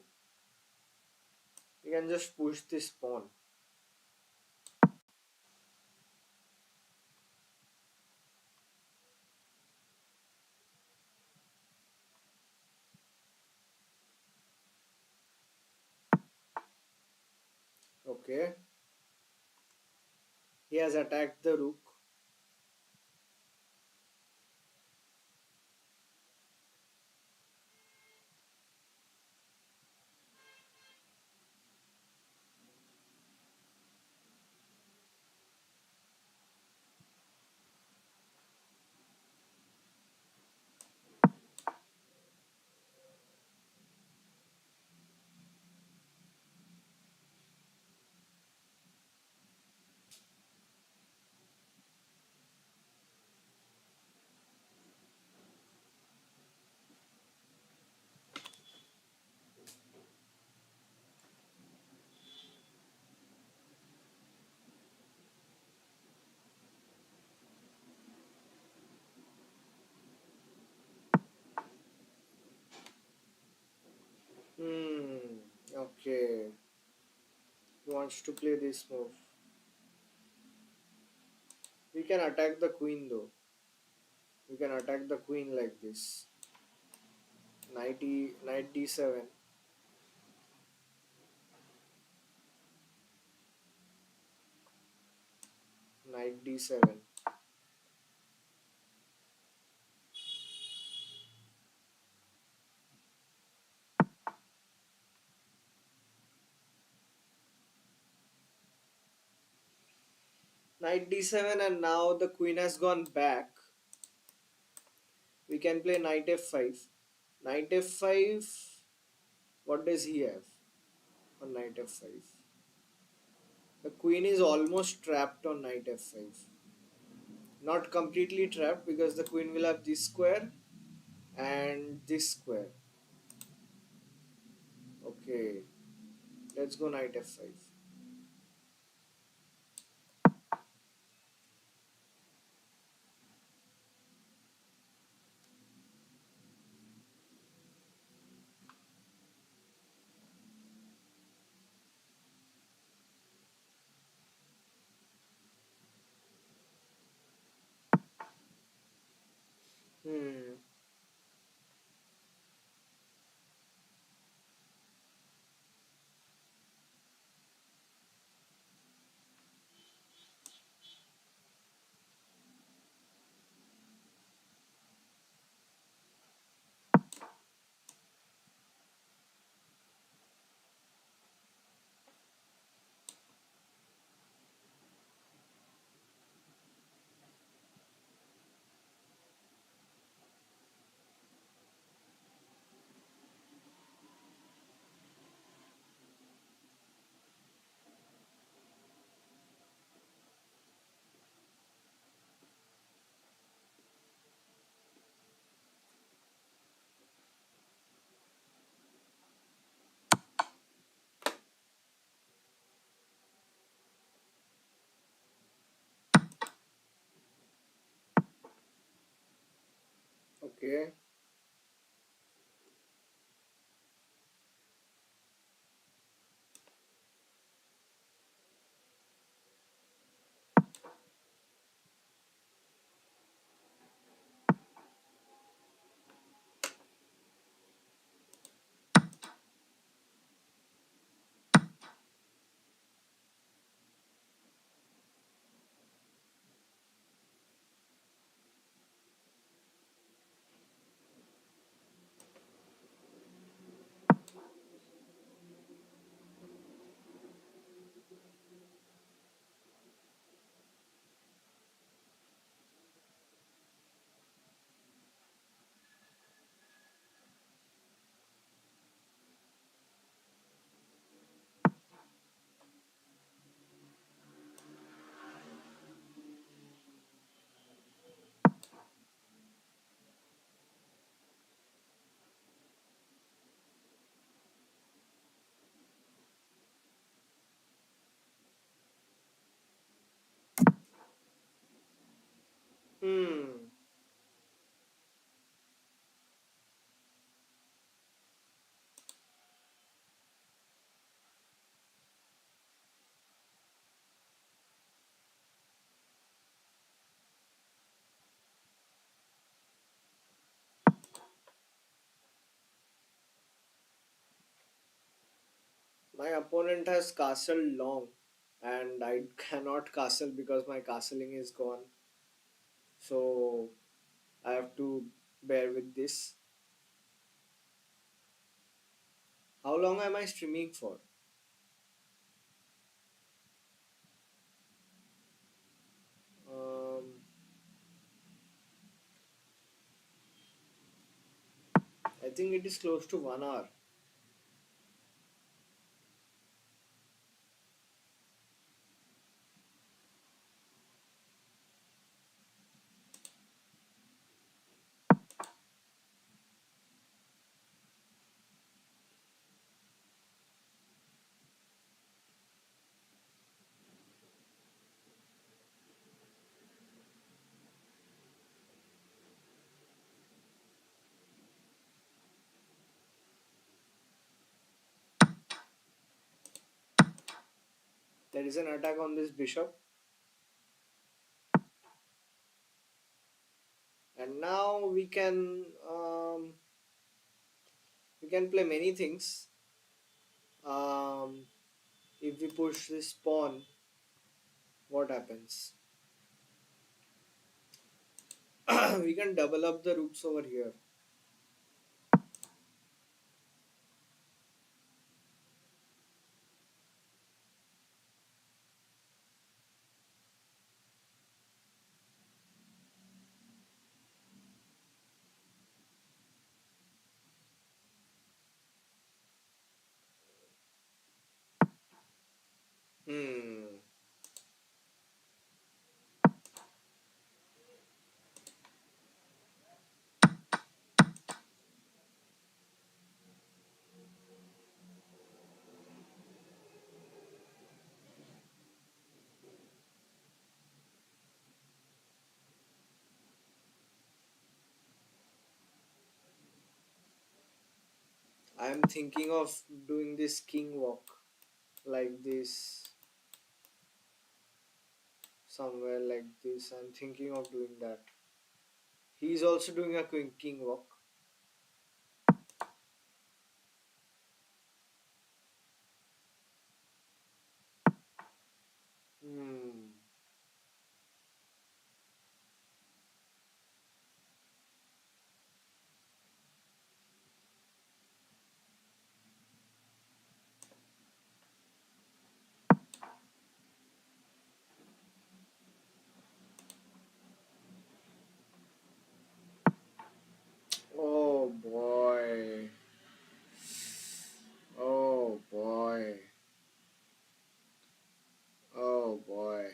You can just push this pawn. Okay. He has attacked the rook. Hmm. Okay. He wants to play this move. We can attack the queen though. We can attack the queen like this. Knight d7. Knight d7. Knight d7, and now the queen has gone back. We can play knight f5. Knight f5. What does he have on knight f5? The queen is almost trapped on knight f5. Not completely trapped because the queen will have this square and this square. Okay, let's go knight f5. Hmm. Okay. Hmm. My opponent has castle long, and I cannot castle because my castling is gone. So I have to bear with this. How long am I streaming for? Um, I think it is close to 1 hour. There is an attack on this bishop, and now we can play many things. Um, if we push this pawn, what happens? We can double up the rooks over here. Hmm. I am thinking of doing this king walk like this, somewhere like this. I'm thinking of doing that. He's also doing a king walk. Hmm. Oh boy. Oh boy. Oh boy.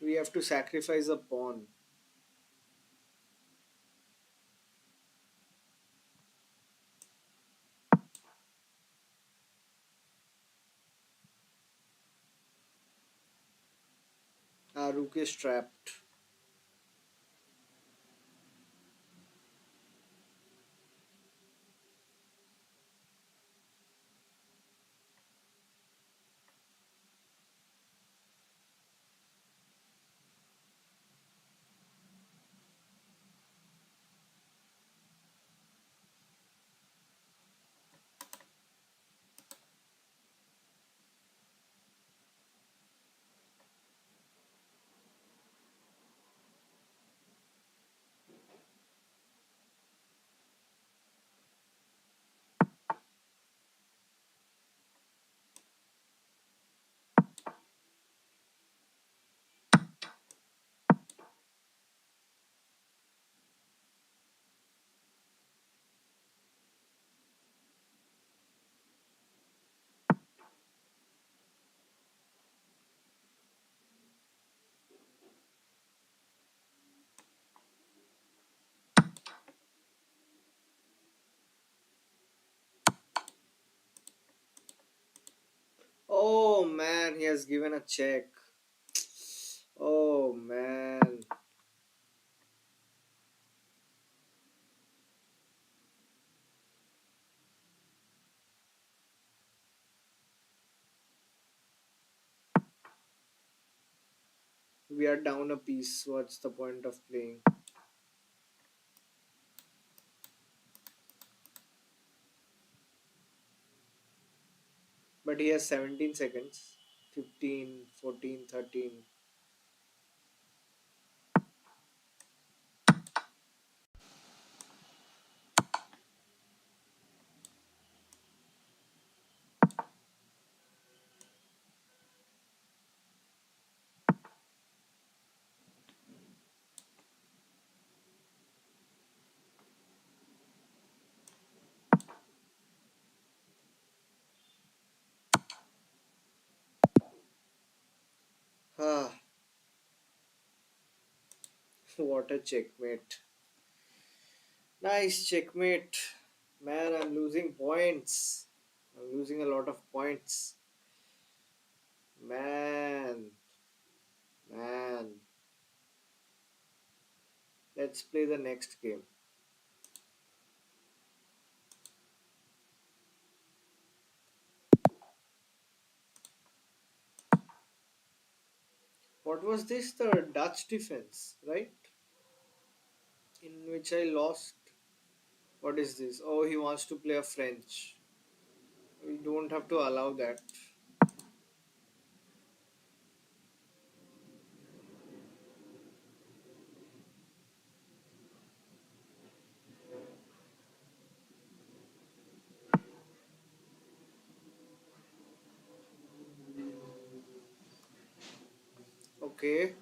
We have to sacrifice a pawn. Our rook is trapped. Oh man, he has given a check. Oh man. We are down a piece. What's the point of playing? But he has 17 seconds. 15, 14, 13. Ah, what a checkmate. Nice checkmate. Man, I'm losing points. I'm losing a lot of points. Man, man. Let's play the next game. What was this? The Dutch defense, right? In which I lost. What is this? Oh, he wants to play a French. We don't have to allow that. Okay.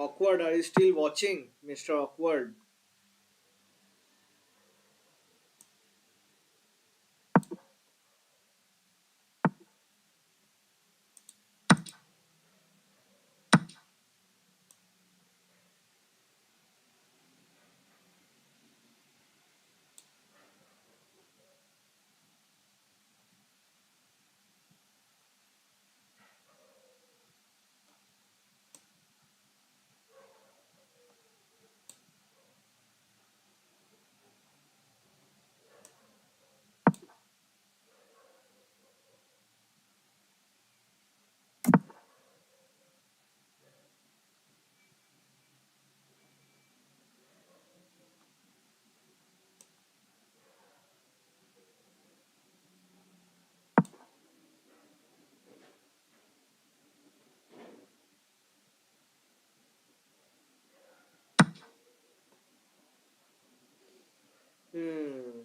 Awkward, are you still watching, Mr. Awkward? Hmm.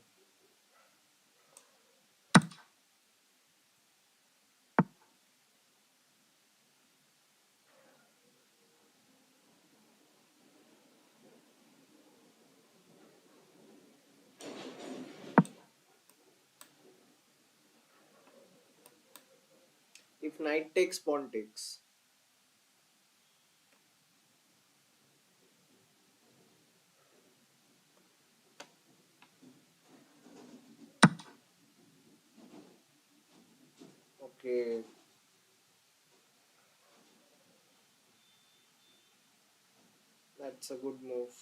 If knight takes, pawn takes. Okay, that's a good move.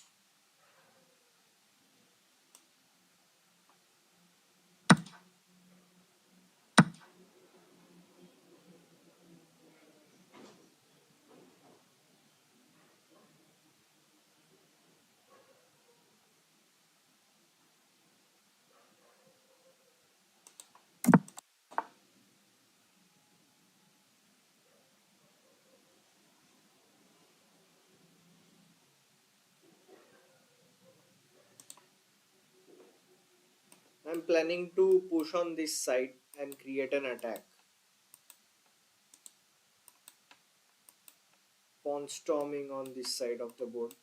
I'm planning to push on this side and create an attack. Pawn storming on this side of the board.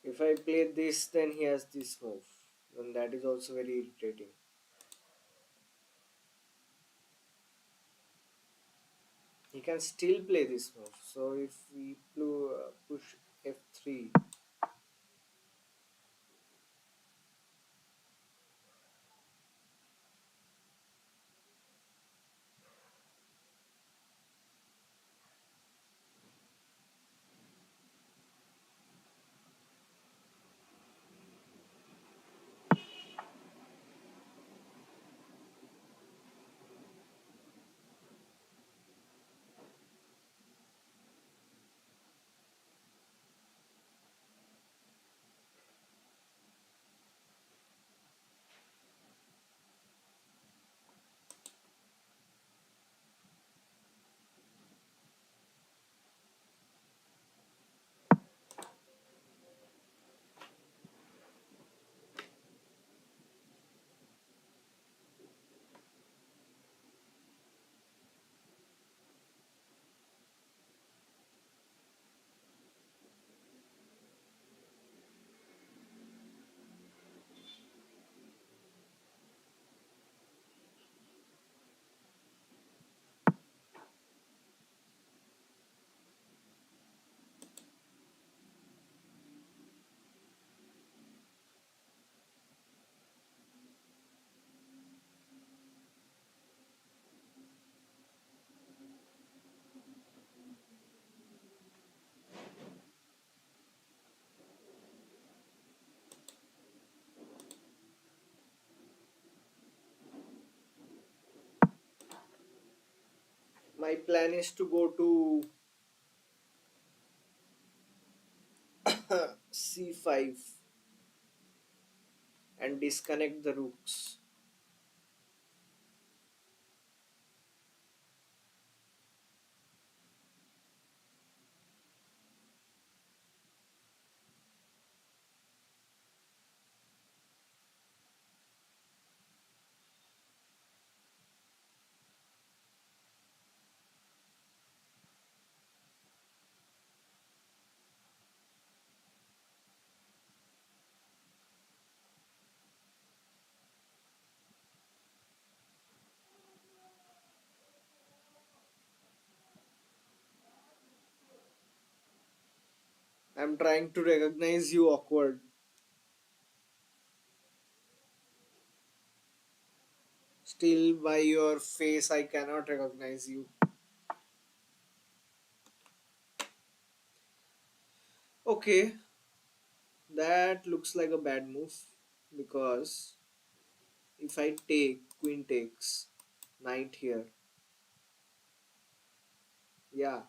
If I play this, then he has this move. And that is also very irritating. He can still play this move. So if we push f3, My plan is to go to c5 and disconnect the rooks. I'm trying to recognize you awkward. Still, by your face, I cannot recognize you. Okay, that looks like a bad move because if I take queen takes knight here, yeah,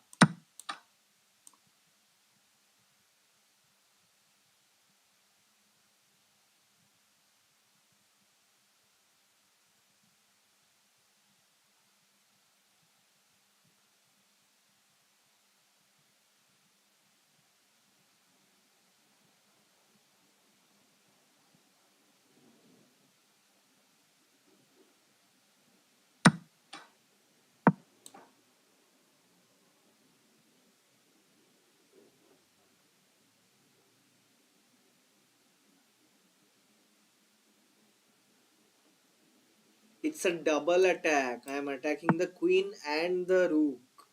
it's a double attack. I am attacking the queen and the rook.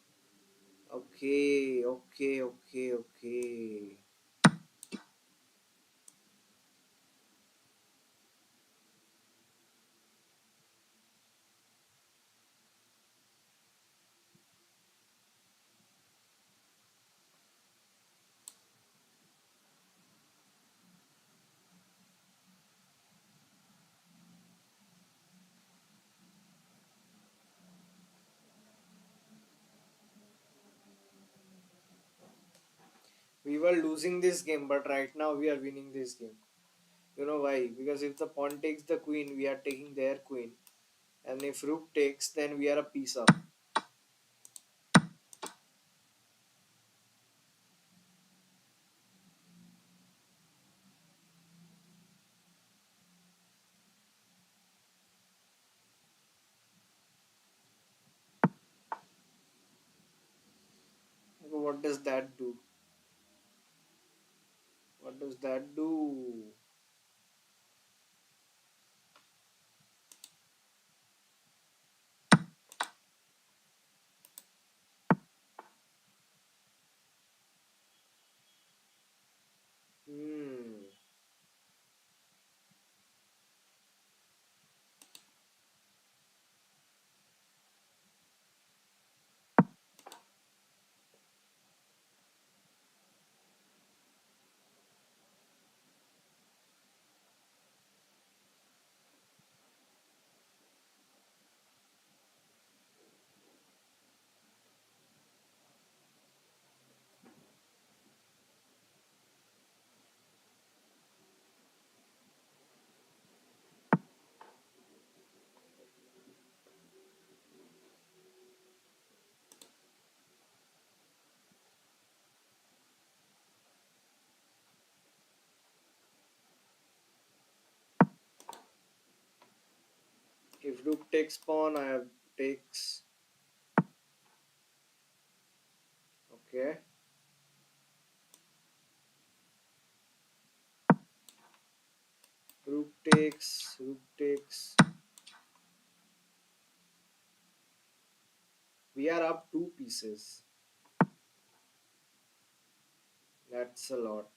Okay, okay, okay, okay. We were losing this game, but right now we are winning this game. You know why? Because if the pawn takes the queen, we are taking their queen. And if rook takes, then we are a piece up. What does that do? What does that do? Hmm. If rook takes pawn, I have takes. Okay. Rook takes. Rook takes. We are up two pieces. That's a lot.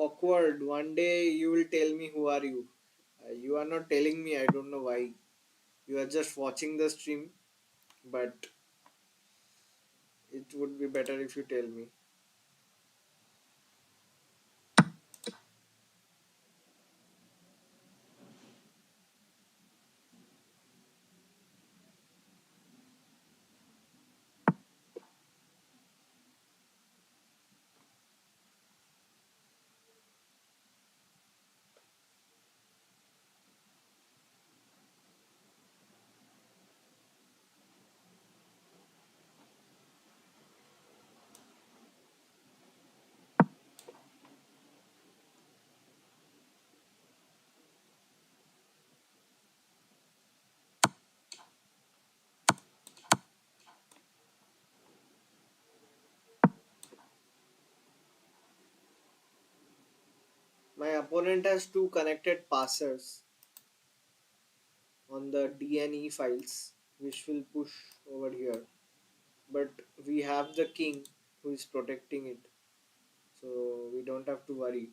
awkward. One day you will tell me who are you. You are not telling me. I don't know why. You are just watching the stream, but it would be better if you tell me. My opponent has two connected passers on the DNE files, which will push over here. But we have the king who is protecting it, so we don't have to worry.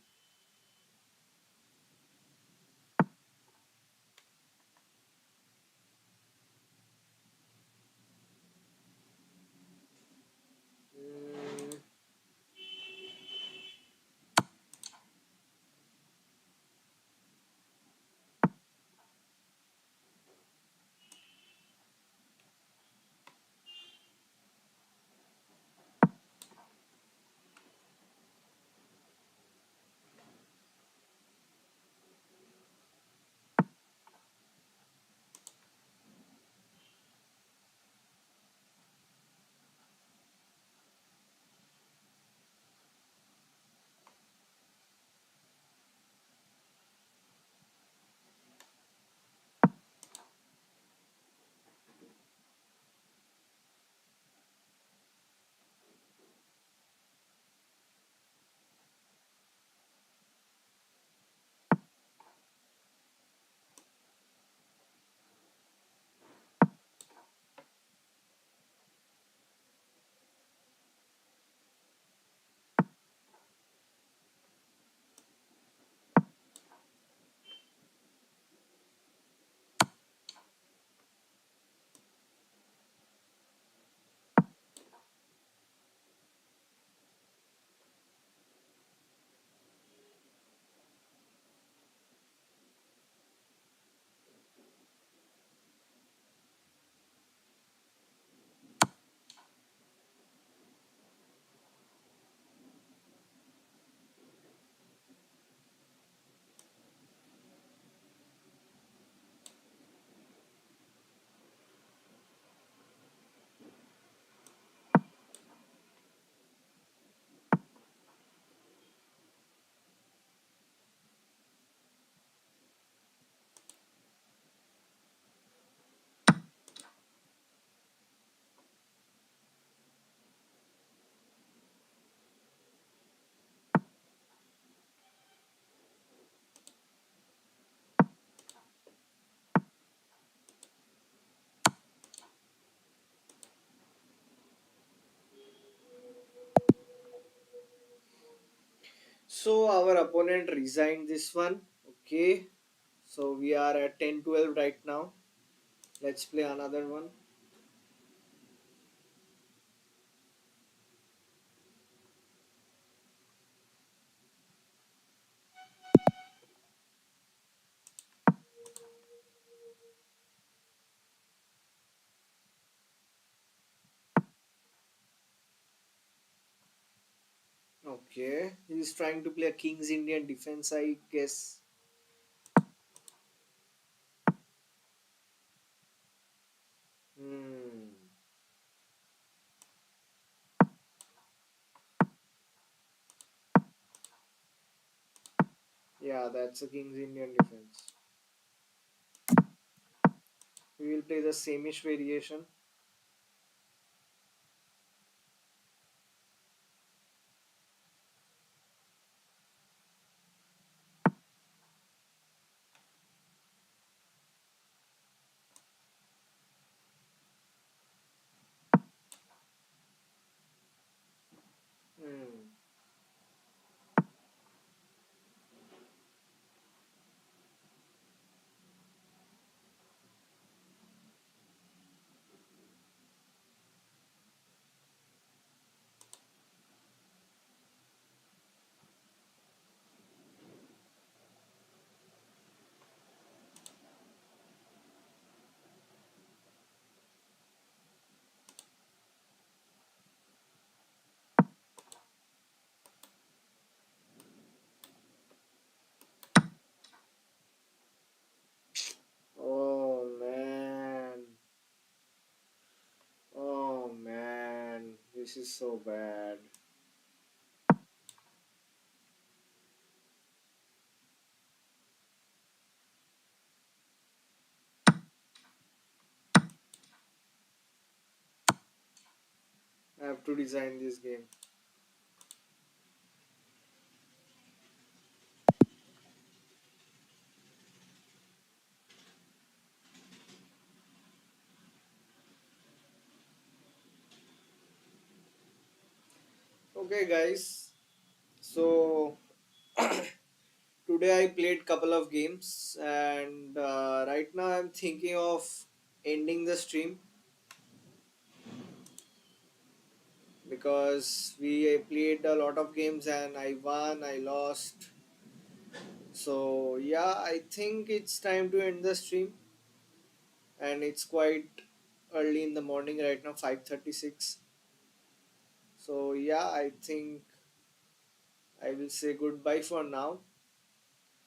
Mm, so our opponent resigned this one. Okay. So we are at 10-12 right now. Let's play another one. Okay. He's trying to play a King's Indian defense, I guess. Hmm. Yeah, that's a King's Indian defense. We will play the sameish variation. Hmm. This is so bad. I have to design this game. Okay, guys. So today I played couple of games, and right now I'm thinking of ending the stream because we played a lot of games and I won, I lost. So yeah, I think it's time to end the stream, and it's quite early in the morning right now, 5:36. So yeah, I think I will say goodbye for now.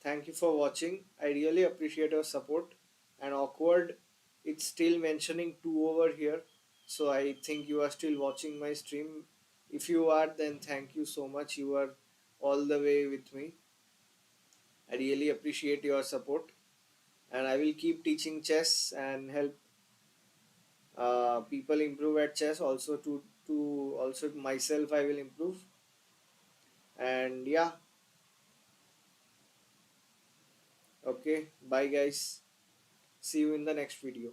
Thank you for watching. I really appreciate your support. And awkward, it's still mentioning 2 over here. So I think you are still watching my stream. If you are, then thank you so much. You are all the way with me. I really appreciate your support. And I will keep teaching chess and help people improve at chess. Also to also myself, I will improve. And yeah, okay. Bye guys. See you in the next video.